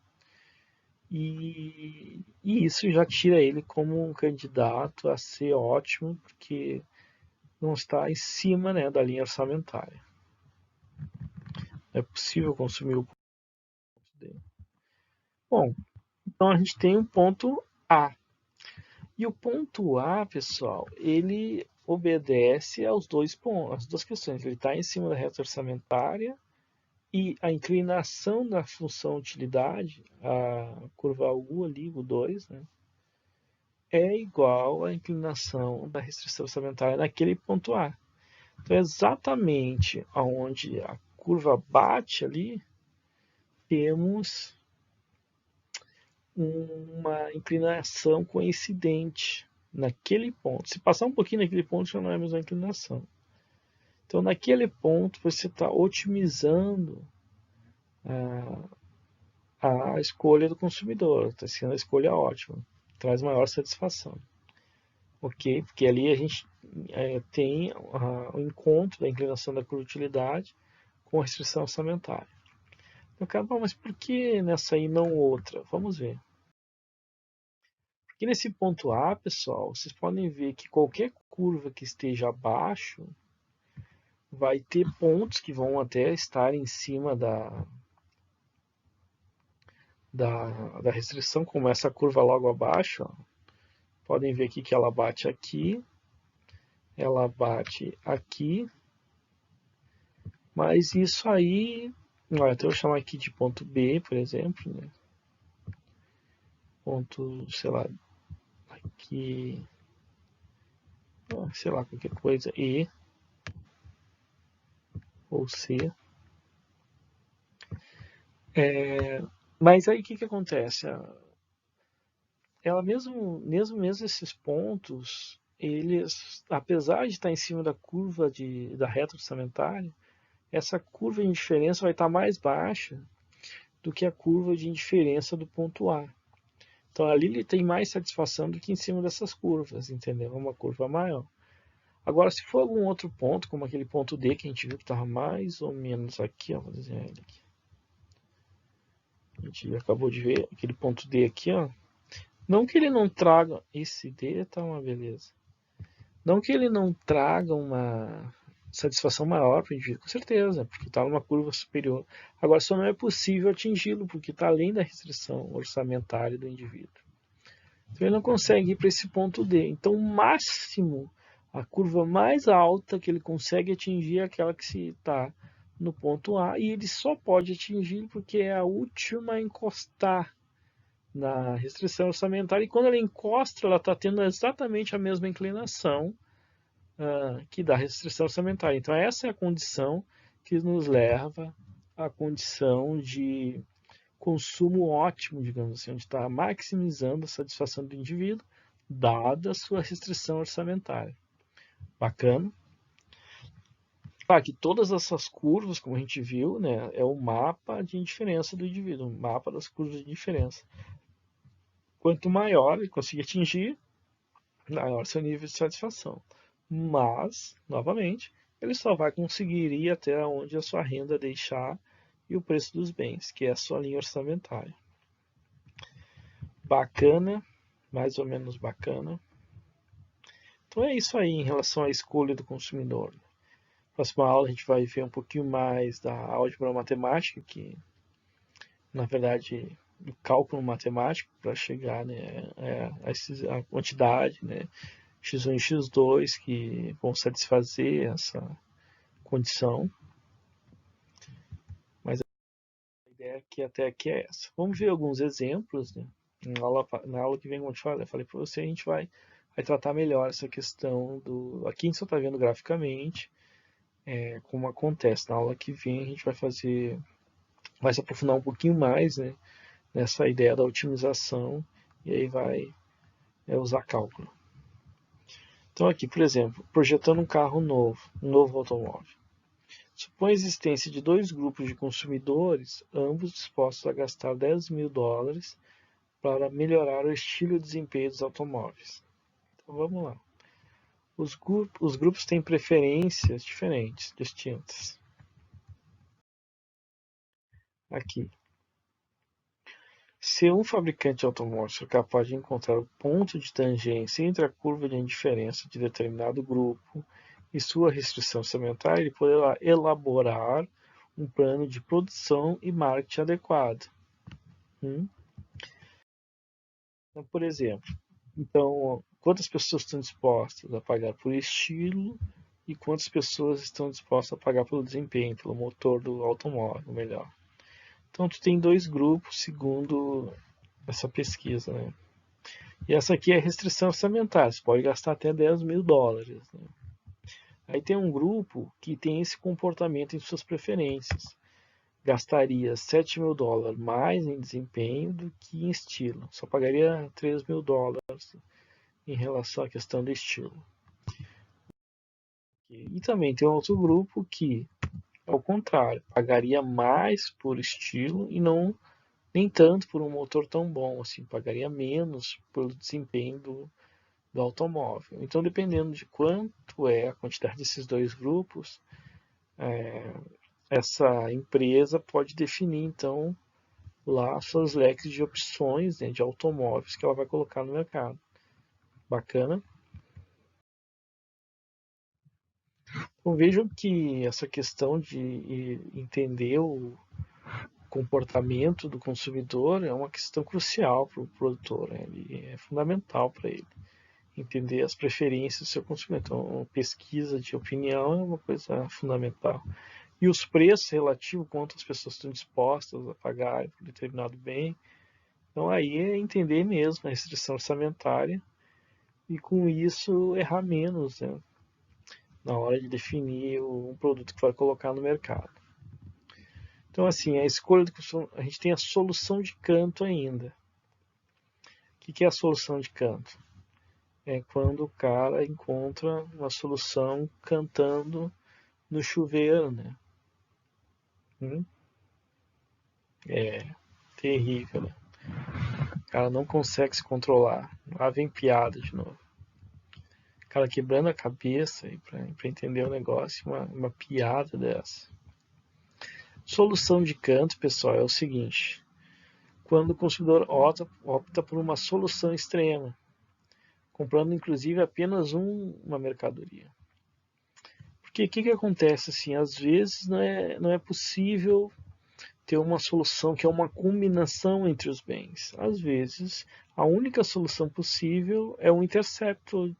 Speaker 1: E isso já tira ele como um candidato a ser ótimo, porque não está em cima, né, da linha orçamentária. É possível consumir o ponto D. Bom, então a gente tem um ponto A. E o ponto A, pessoal, ele obedece aos dois pontos, às duas questões. Ele está em cima da reta orçamentária e a inclinação da função utilidade, a curva U ali, o 2, né, é igual à inclinação da restrição orçamentária naquele ponto A. Então, exatamente aonde a curva bate ali, temos uma inclinação coincidente naquele ponto. Se passar um pouquinho naquele ponto, já não é a mesma inclinação. Então, naquele ponto, você está otimizando a escolha do consumidor, está sendo a escolha ótima, traz maior satisfação. Ok? Porque ali a gente tem o encontro da inclinação da curva de utilidade com a restrição orçamentária. Então, cara, mas por que nessa aí não outra? Vamos ver. Porque nesse ponto A, pessoal, vocês podem ver que qualquer curva que esteja abaixo vai ter pontos que vão até estar em cima da restrição, como essa curva logo abaixo. Ó. Podem ver aqui que ela bate aqui, Mas isso aí, olha, então eu vou chamar aqui de ponto B, por exemplo, né? Ponto, sei lá, aqui, sei lá, qualquer coisa, E ou C. Mas aí o que acontece? Ela mesmo esses pontos, eles, apesar de estar em cima da curva da reta orçamentária, essa curva de indiferença vai estar mais baixa do que a curva de indiferença do ponto A. Então ali ele tem mais satisfação do que em cima dessas curvas, entendeu? É uma curva maior. Agora, se for algum outro ponto, como aquele ponto D que a gente viu que estava mais ou menos aqui, ó, vou desenhar ele aqui. A gente acabou de ver aquele ponto D aqui, ó. Não que ele não traga. Esse D tá uma beleza. Não que ele não traga uma satisfação maior para o indivíduo, com certeza, porque está numa curva superior. Agora, só não é possível atingi-lo, porque está além da restrição orçamentária do indivíduo. Então, ele não consegue ir para esse ponto D. Então, o máximo, a curva mais alta que ele consegue atingir é aquela que se está no ponto A, e ele só pode atingir porque é a última a encostar na restrição orçamentária, e quando ela encosta, ela está tendo exatamente a mesma inclinação que dá restrição orçamentária. Então, essa é a condição que nos leva à condição de consumo ótimo, digamos assim, onde está maximizando a satisfação do indivíduo, dada a sua restrição orçamentária. Bacana? Claro que todas essas curvas, como a gente viu, né, é o mapa de indiferença do indivíduo, o mapa das curvas de diferença. Quanto maior ele conseguir atingir, maior seu nível de satisfação. Mas, novamente, ele só vai conseguir ir até onde a sua renda deixar e o preço dos bens, que é a sua linha orçamentária. Bacana, mais ou menos bacana. Então é isso aí em relação à escolha do consumidor. Na próxima aula a gente vai ver um pouquinho mais da álgebra matemática, que na verdade do cálculo matemático para chegar, né, a quantidade, né, x1 e x2 que vão satisfazer essa condição. Mas a ideia aqui até aqui é essa. Vamos ver alguns exemplos, né? Na aula que vem, como eu falei para você, a gente vai tratar melhor essa questão do. Aqui a gente só está vendo graficamente como acontece. Na aula que vem a gente vai se aprofundar um pouquinho mais, né, nessa ideia da otimização e aí vai usar cálculo. Então aqui, por exemplo, projetando um carro novo, um novo automóvel. Supõe a existência de dois grupos de consumidores, ambos dispostos a gastar $10.000 para melhorar o estilo e desempenho dos automóveis. Então vamos lá. Os grupos têm preferências diferentes, distintas. Aqui. Se um fabricante de automóveis for capaz de encontrar o ponto de tangência entre a curva de indiferença de determinado grupo e sua restrição orçamentária, ele poderá elaborar um plano de produção e marketing adequado. Então, por exemplo, quantas pessoas estão dispostas a pagar por estilo e quantas pessoas estão dispostas a pagar pelo desempenho, pelo motor do automóvel, melhor. Então, tu tem dois grupos segundo essa pesquisa, né? E essa aqui é a restrição orçamentária, você pode gastar até $10.000. Né? Aí tem um grupo que tem esse comportamento em suas preferências. Gastaria $7.000 mais em desempenho do que em estilo. Só pagaria $3.000 em relação à questão do estilo. E também tem outro grupo que, ao contrário, pagaria mais por estilo e não nem tanto por um motor tão bom, assim, pagaria menos pelo desempenho do automóvel. Então, dependendo de quanto é a quantidade desses dois grupos, essa empresa pode definir, então, lá suas leques de opções, né, de automóveis que ela vai colocar no mercado. Bacana? Então, vejam que essa questão de entender o comportamento do consumidor é uma questão crucial para o produtor, né? Ele é fundamental para ele entender as preferências do seu consumidor. Então, pesquisa de opinião é uma coisa fundamental. e os preços relativos, quanto as pessoas estão dispostas a pagar por determinado bem. Então aí é entender mesmo a restrição orçamentária e com isso errar menos, né, na hora de definir um produto que vai colocar no mercado. Então assim, a escolha a gente tem a solução de canto ainda. O que é a solução de canto? É quando o cara encontra uma solução cantando no chuveiro, né? É terrível, né? O cara não consegue se controlar. Lá vem piada de novo. O cara quebrando a cabeça aí pra entender o negócio, uma piada dessa. Solução de canto, pessoal, é o seguinte: quando o consumidor opta por uma solução extrema, comprando inclusive apenas uma mercadoria. Porque o que acontece assim? Às vezes não é possível ter uma solução que é uma combinação entre os bens. Às vezes, a única solução possível é o intercepto,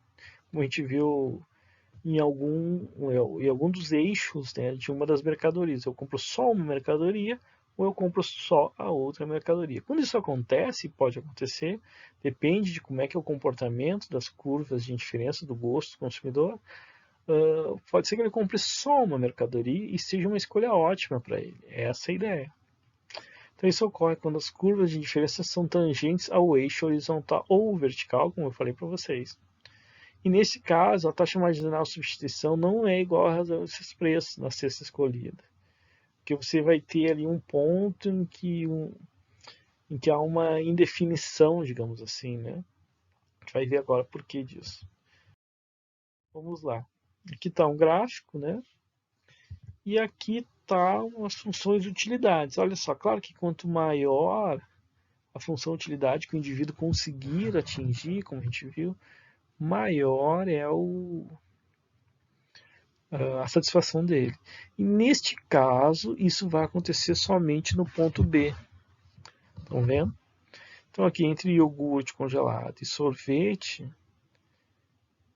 Speaker 1: como a gente viu em algum dos eixos, né, de uma das mercadorias. Eu compro só uma mercadoria ou eu compro só a outra mercadoria. Quando isso acontece, pode acontecer, depende de como é que é o comportamento das curvas de indiferença do gosto do consumidor. Pode ser que ele compre só uma mercadoria e seja uma escolha ótima para ele. Essa é a ideia. Então isso ocorre quando as curvas de diferença são tangentes ao eixo horizontal ou vertical, como eu falei para vocês. E nesse caso, a taxa marginal de substituição não é igual a razão desses preços na cesta escolhida. Porque você vai ter ali um ponto em que há uma indefinição, digamos assim, né? A gente vai ver agora por que disso. Vamos lá. Aqui está um gráfico, né? E aqui tá as funções de utilidades. Olha só, claro que quanto maior a função utilidade que o indivíduo conseguir atingir, como a gente viu, maior é a satisfação dele. E neste caso, isso vai acontecer somente no ponto B. Estão vendo? Então aqui entre iogurte congelado e sorvete,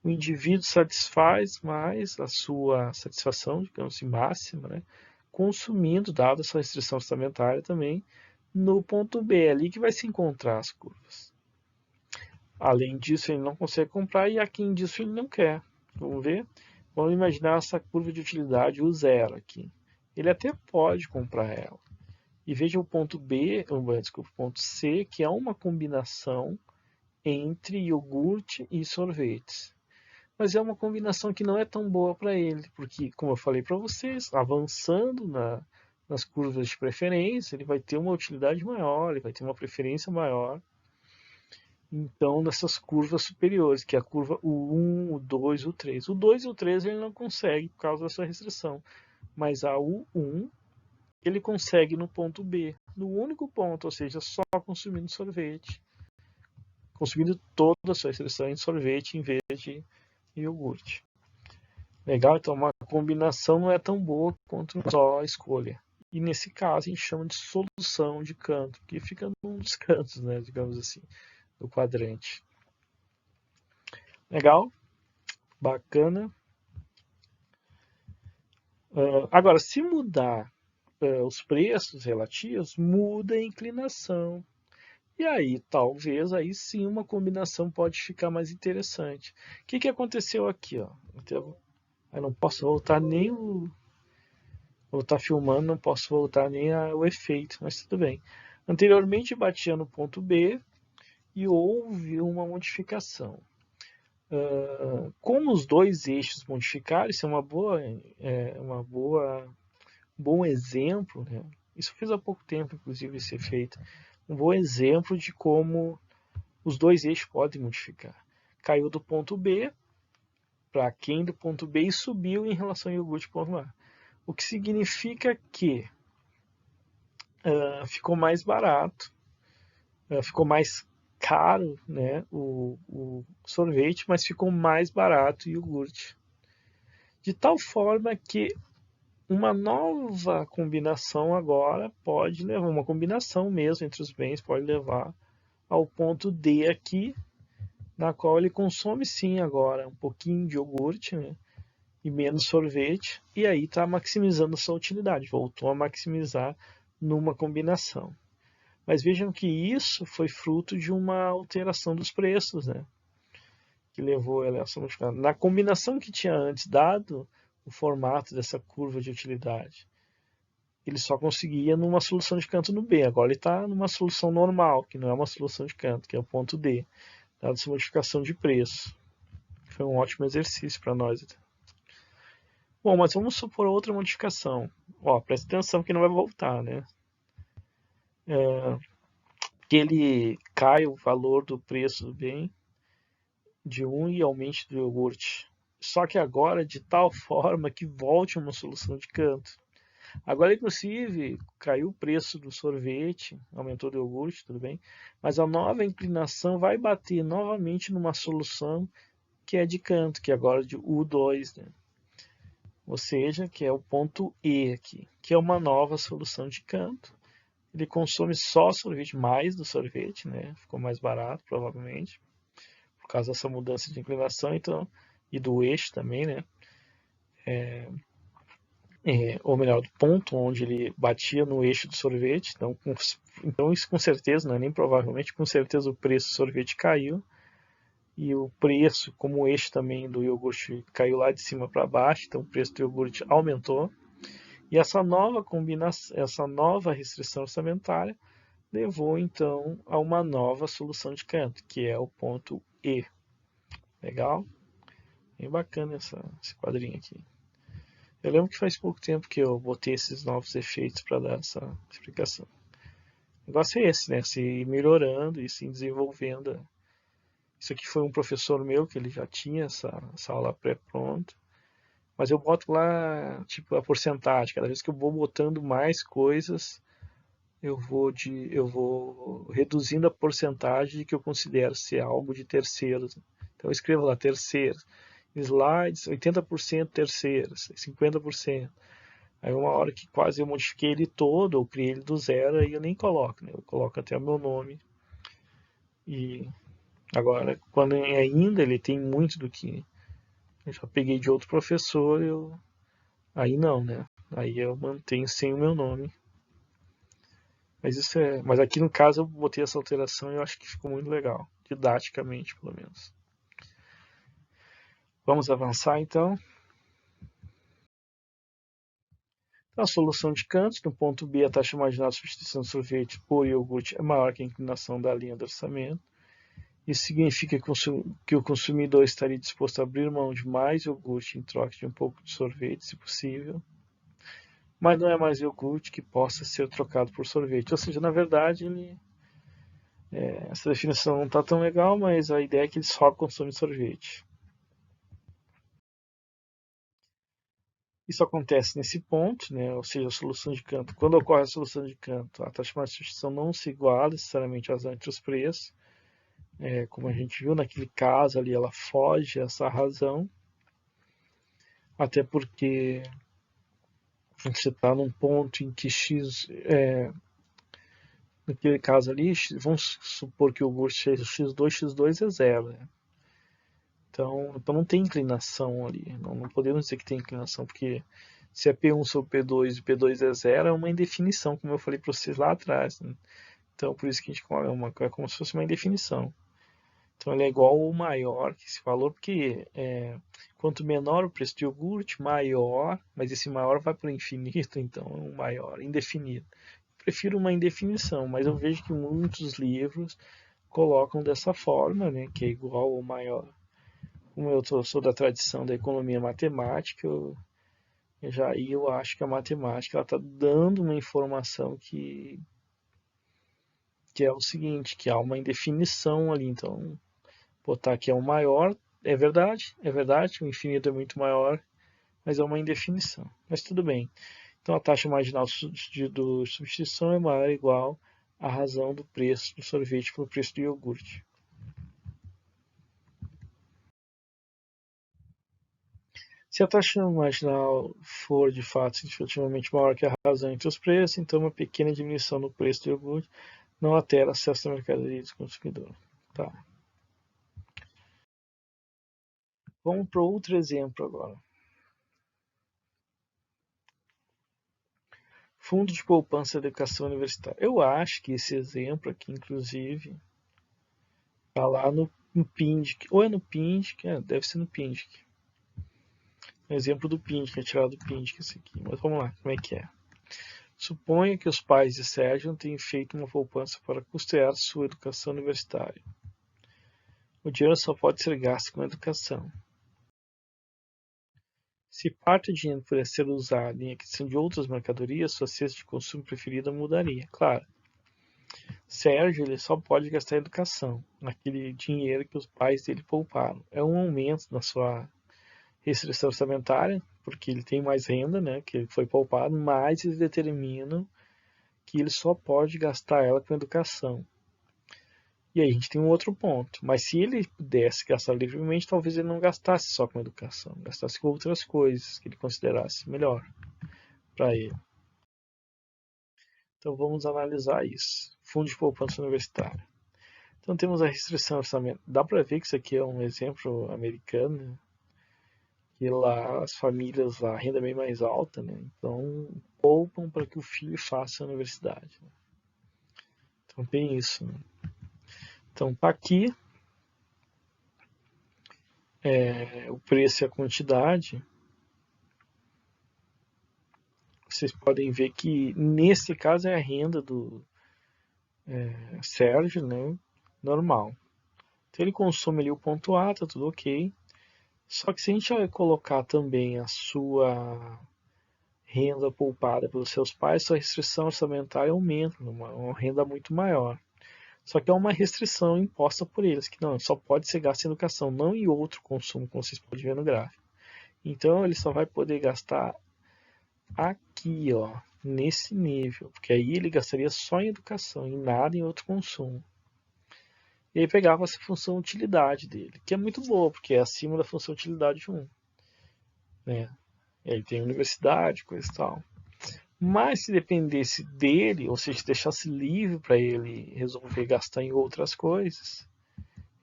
Speaker 1: o indivíduo satisfaz mais a sua satisfação, digamos assim, máxima, né? Consumindo, dada essa restrição orçamentária também, no ponto B, ali que vai se encontrar as curvas. Além disso, ele não consegue comprar e aquém disso ele não quer. Vamos ver? Vamos imaginar essa curva de utilidade, o zero aqui. Ele até pode comprar ela. E veja o ponto B, desculpa, o ponto C, que é uma combinação entre iogurte e sorvetes. Mas é uma combinação que não é tão boa para ele, porque, como eu falei para vocês, avançando nas curvas de preferência, ele vai ter uma utilidade maior, ele vai ter uma preferência maior. Então, nessas curvas superiores, que é a curva U1, U2, U3. O 2 e o 3 ele não consegue por causa dessa restrição. Mas a U1 ele consegue no ponto B, no único ponto, ou seja, só consumindo sorvete. Consumindo toda a sua restrição em sorvete em vez de iogurte. Legal? Então, uma combinação não é tão boa quanto só a escolha. E nesse caso, a gente chama de solução de canto, que fica num dos cantos, né, digamos assim, do quadrante. Legal? Bacana. Agora, se mudar os preços relativos, muda a inclinação. E aí, talvez, aí sim uma combinação pode ficar mais interessante. O que aconteceu aqui? Ó? Então, eu não posso voltar nem o... Vou estar filmando, não posso voltar nem o efeito, mas tudo bem. Anteriormente batia no ponto B e houve uma modificação. Como os dois eixos modificaram, isso é bom exemplo, né? Isso fez há pouco tempo, inclusive, esse efeito. Um bom exemplo de como os dois eixos podem modificar. Caiu do ponto B para aquém do ponto B e subiu em relação ao iogurte ponto A. O que significa que ficou mais barato, ficou mais caro, né, o sorvete, mas ficou mais barato o iogurte. De tal forma que uma nova combinação agora pode levar, uma combinação mesmo entre os bens pode levar ao ponto D aqui, na qual ele consome sim agora um pouquinho de iogurte, né? e menos sorvete, e aí está maximizando sua utilidade, voltou a maximizar numa combinação. Mas vejam que isso foi fruto de uma alteração dos preços, né? Que levou ela a essa modificação. Na combinação que tinha antes, dado o formato dessa curva de utilidade, ele só conseguia numa solução de canto no B. Agora ele está numa solução normal, que não é uma solução de canto, que é o ponto D, dado essa modificação de preço. Foi um ótimo exercício para nós. Bom, mas vamos supor outra modificação. Ó, presta atenção que não vai voltar, né? Que ele cai o valor do preço do bem de 1 e aumente do iogurte. Só que agora de tal forma que volte uma solução de canto. Agora, inclusive, caiu o preço do sorvete, aumentou do iogurte, tudo bem, mas a nova inclinação vai bater novamente numa solução que é de canto, que é agora de U2, né? Ou seja, que é o ponto E aqui, que é uma nova solução de canto. Ele consome só sorvete, mais do sorvete, né? Ficou mais barato, provavelmente, por causa dessa mudança de inclinação, então, e do eixo também, né? Ou melhor, do ponto onde ele batia no eixo do sorvete. Então isso com certeza, não é nem provavelmente, com certeza o preço do sorvete caiu. E o preço, como o eixo também do iogurte caiu lá de cima para baixo, então o preço do iogurte aumentou. E essa nova combinação, essa nova restrição orçamentária levou então a uma nova solução de canto, que é o ponto E. Legal? Bem bacana esse quadrinho aqui. Eu lembro que faz pouco tempo que eu botei esses novos efeitos para dar essa explicação. O negócio é esse, né? Se ir melhorando e se desenvolvendo. Isso aqui foi um professor meu que ele já tinha essa aula pré-pronta. Mas eu boto lá, tipo, a porcentagem. Cada vez que eu vou botando mais coisas, eu vou reduzindo a porcentagem de que eu considero ser algo de terceiros. Então eu escrevo lá, terceiros. Slides, 80% terceiros, 50%. Aí uma hora que quase eu modifiquei ele todo, eu criei ele do zero, aí eu nem coloco, né? Eu coloco até o meu nome. E agora, quando ainda ele tem muito do que eu já peguei de outro professor, aí não, né? Aí eu mantenho sem o meu nome. Mas aqui no caso eu botei essa alteração e eu acho que ficou muito legal, didaticamente pelo menos. Vamos avançar então. A solução de Cantos, no ponto B, a taxa marginal de substituição de sorvete por iogurte é maior que a inclinação da linha do orçamento. Isso significa que o consumidor estaria disposto a abrir mão de mais iogurte em troca de um pouco de sorvete, se possível. Mas não é mais iogurte que possa ser trocado por sorvete. Ou seja, na verdade, essa definição não está tão legal, mas a ideia é que ele só consome sorvete. Isso acontece nesse ponto, né? Ou seja, a solução de Canto. Quando ocorre a solução de Canto, a taxa de substituição não se iguala necessariamente às entre os preços. Como a gente viu naquele caso ali, ela foge a essa razão, até porque você está num ponto em que x, naquele caso ali, vamos supor que o gosto seja x2 é zero, né? Então não tem inclinação ali, não podemos dizer que tem inclinação, porque se é P1 sobre P2 e P2 é zero, é uma indefinição, como eu falei para vocês lá atrás, né? Então por isso que a gente é como se fosse uma indefinição. Então ele é igual ou maior que esse valor, porque quanto menor o preço de iogurte, maior, mas esse maior vai para o infinito, então é um maior, indefinido. Eu prefiro uma indefinição, mas eu vejo que muitos livros colocam dessa forma, né, que é igual ou maior. Como eu sou da tradição da economia matemática, eu acho que a matemática está dando uma informação que é o seguinte, que há uma indefinição ali, então botar que é o maior, é verdade, o infinito é muito maior, mas é uma indefinição. Mas tudo bem. Então a taxa marginal de substituição é maior ou igual à razão do preço do sorvete pelo preço do iogurte. Se a taxa marginal for de fato significativamente maior que a razão entre os preços, então uma pequena diminuição no preço do iogurte não altera o acesso à mercadoria do consumidor. Tá. Vamos para outro exemplo agora. Fundo de poupança de educação universitária. Eu acho que esse exemplo aqui, inclusive, está lá no PINDIC. Ou é no PINDIC? Deve ser no PINDIC. Um exemplo do PINDIC, é tirado do PINDIC esse aqui. Mas vamos lá, como é que é? Suponha que os pais de Sérgio tenham feito uma poupança para custear sua educação universitária. O dinheiro só pode ser gasto com a educação. Se parte do dinheiro pudesse ser usado em aquisição de outras mercadorias, sua cesta de consumo preferida mudaria. Claro, Sérgio ele só pode gastar em educação, naquele dinheiro que os pais dele pouparam. É um aumento na sua restrição orçamentária, porque ele tem mais renda, né, que ele foi poupado, mas eles determinam que ele só pode gastar ela com educação. E aí a gente tem um outro ponto. Mas se ele pudesse gastar livremente, talvez ele não gastasse só com educação, gastasse com outras coisas que ele considerasse melhor para ele. Então vamos analisar isso. Fundo de poupança universitária. Então temos a restrição orçamentária. Dá para ver que isso aqui é um exemplo americano, né? Que lá as famílias lá, a renda é bem mais alta, né? Então poupam para que o filho faça a universidade. Né? Então tem isso. Né? Então tá aqui o preço e a quantidade. Vocês podem ver que nesse caso é a renda do Sérgio, né? Normal. Então ele consome ali o ponto A, tá tudo ok. Só que se a gente vai colocar também a sua renda poupada pelos seus pais, sua restrição orçamentária aumenta, uma renda muito maior. Só que é uma restrição imposta por eles, que não, só pode ser gasto em educação, não em outro consumo, como vocês podem ver no gráfico. Então ele só vai poder gastar aqui, ó, nesse nível, porque aí ele gastaria só em educação e nada em outro consumo. E aí pegava essa função utilidade dele, que é muito boa, porque é acima da função utilidade 1. Né? E aí tem universidade, coisa e tal. Mas se dependesse dele, ou seja, deixasse livre para ele resolver gastar em outras coisas,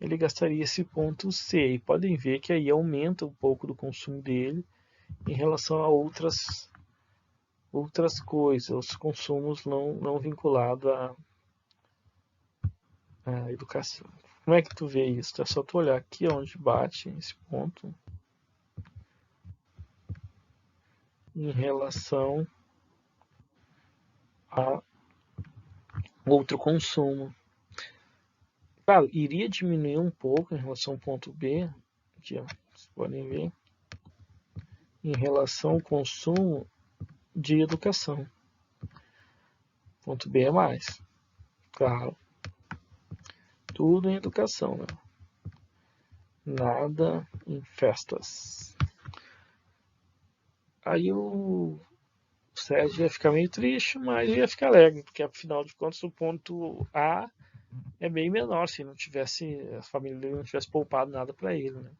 Speaker 1: ele gastaria esse ponto C. E podem ver que aí aumenta um pouco do consumo dele em relação a outras coisas, os consumos não vinculados à educação. Como é que tu vê isso? É só tu olhar aqui onde bate esse ponto em relação a outro consumo. Claro, iria diminuir um pouco em relação ao ponto B, aqui ó, vocês podem ver, em relação ao consumo de educação. Ponto B é mais, claro, tudo em educação, né? Nada em festas. Aí o Sérgio ia ficar meio triste, mas ia ficar alegre, porque afinal de contas o ponto A é bem menor se não tivesse, a família dele não tivesse poupado nada para ele, né?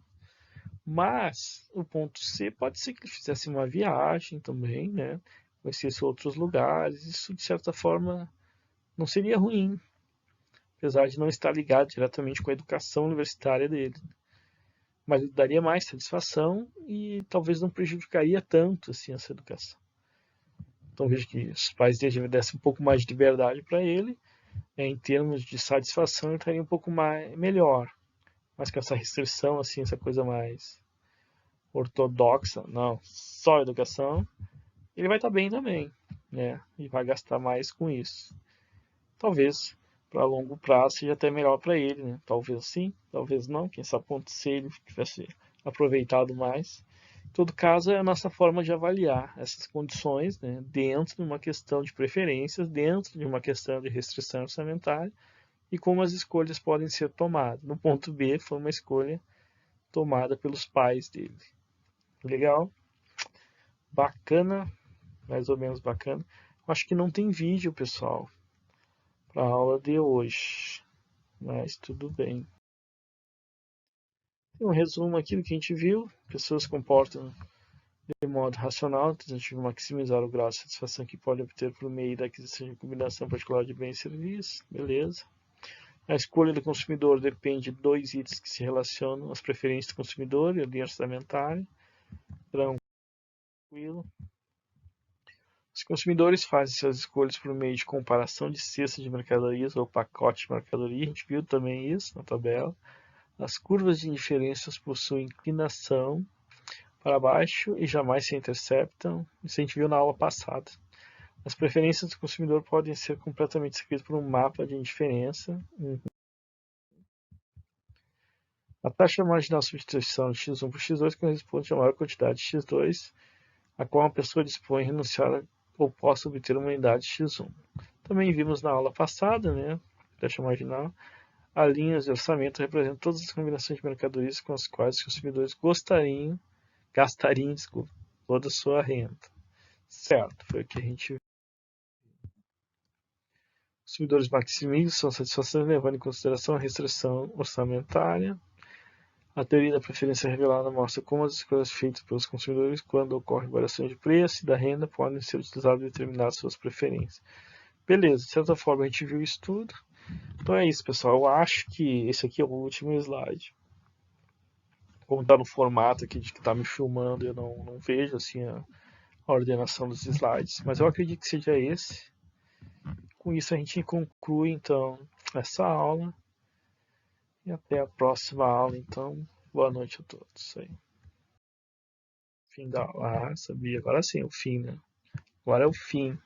Speaker 1: Mas o ponto C pode ser que ele fizesse uma viagem também, né? Conhecesse outros lugares. Isso, de certa forma, não seria ruim, apesar de não estar ligado diretamente com a educação universitária dele. Mas ele daria mais satisfação e talvez não prejudicaria tanto assim essa educação. Então veja que os pais dele dessem um pouco mais de liberdade para ele, em termos de satisfação ele estaria um pouco mais melhor. Mas com essa restrição, assim, essa coisa mais ortodoxa, não, só educação, ele vai estar bem também, né? E vai gastar mais com isso. Talvez para longo prazo seja até melhor para ele, né? Talvez sim, talvez não. Quem sabe ponto se ele tivesse aproveitado mais. Em todo caso, é a nossa forma de avaliar essas condições, né? Dentro de uma questão de preferências, dentro de uma questão de restrição orçamentária e como as escolhas podem ser tomadas. No ponto B, foi uma escolha tomada pelos pais dele. Legal? Bacana, mais ou menos bacana. Acho que não tem vídeo, pessoal, para a aula de hoje, mas tudo bem. Tem um resumo aqui do que a gente viu. Pessoas se comportam de modo racional, tentativa de maximizar o grau de satisfação que pode obter por meio da aquisição de combinação particular de bens e serviços. Beleza. A escolha do consumidor depende de dois itens que se relacionam, as preferências do consumidor e a linha orçamentária. Tranquilo. Os consumidores fazem suas escolhas por meio de comparação de cesta de mercadorias ou pacote de mercadoria. A gente viu também isso na tabela. As curvas de indiferenças possuem inclinação para baixo e jamais se interceptam. Isso a gente viu na aula passada. As preferências do consumidor podem ser completamente descritas por um mapa de indiferença. A taxa marginal de substituição de x1 por x2 corresponde à maior quantidade de x2 a qual uma pessoa dispõe renunciar ou possa obter uma unidade x1. Também vimos na aula passada, né, taxa marginal, as linhas de orçamento representam todas as combinações de mercadorias com as quais os consumidores gastariam toda a sua renda. Certo, foi o que a gente viu. Os consumidores maximizam sua satisfação levando em consideração a restrição orçamentária. A teoria da preferência revelada mostra como as escolhas feitas pelos consumidores quando ocorre variação de preço e da renda podem ser utilizadas para determinar suas preferências. Beleza, de certa forma a gente viu isso tudo. Então é isso, pessoal. Eu acho que esse aqui é o último slide. Como está no formato aqui de que está me filmando, eu não vejo assim a ordenação dos slides, mas eu acredito que seja esse. Com isso a gente conclui então essa aula. E até a próxima aula, então. Boa noite a todos. Aí. Fim da aula. Ah, sabia. Agora sim, o fim, né? Agora é o fim.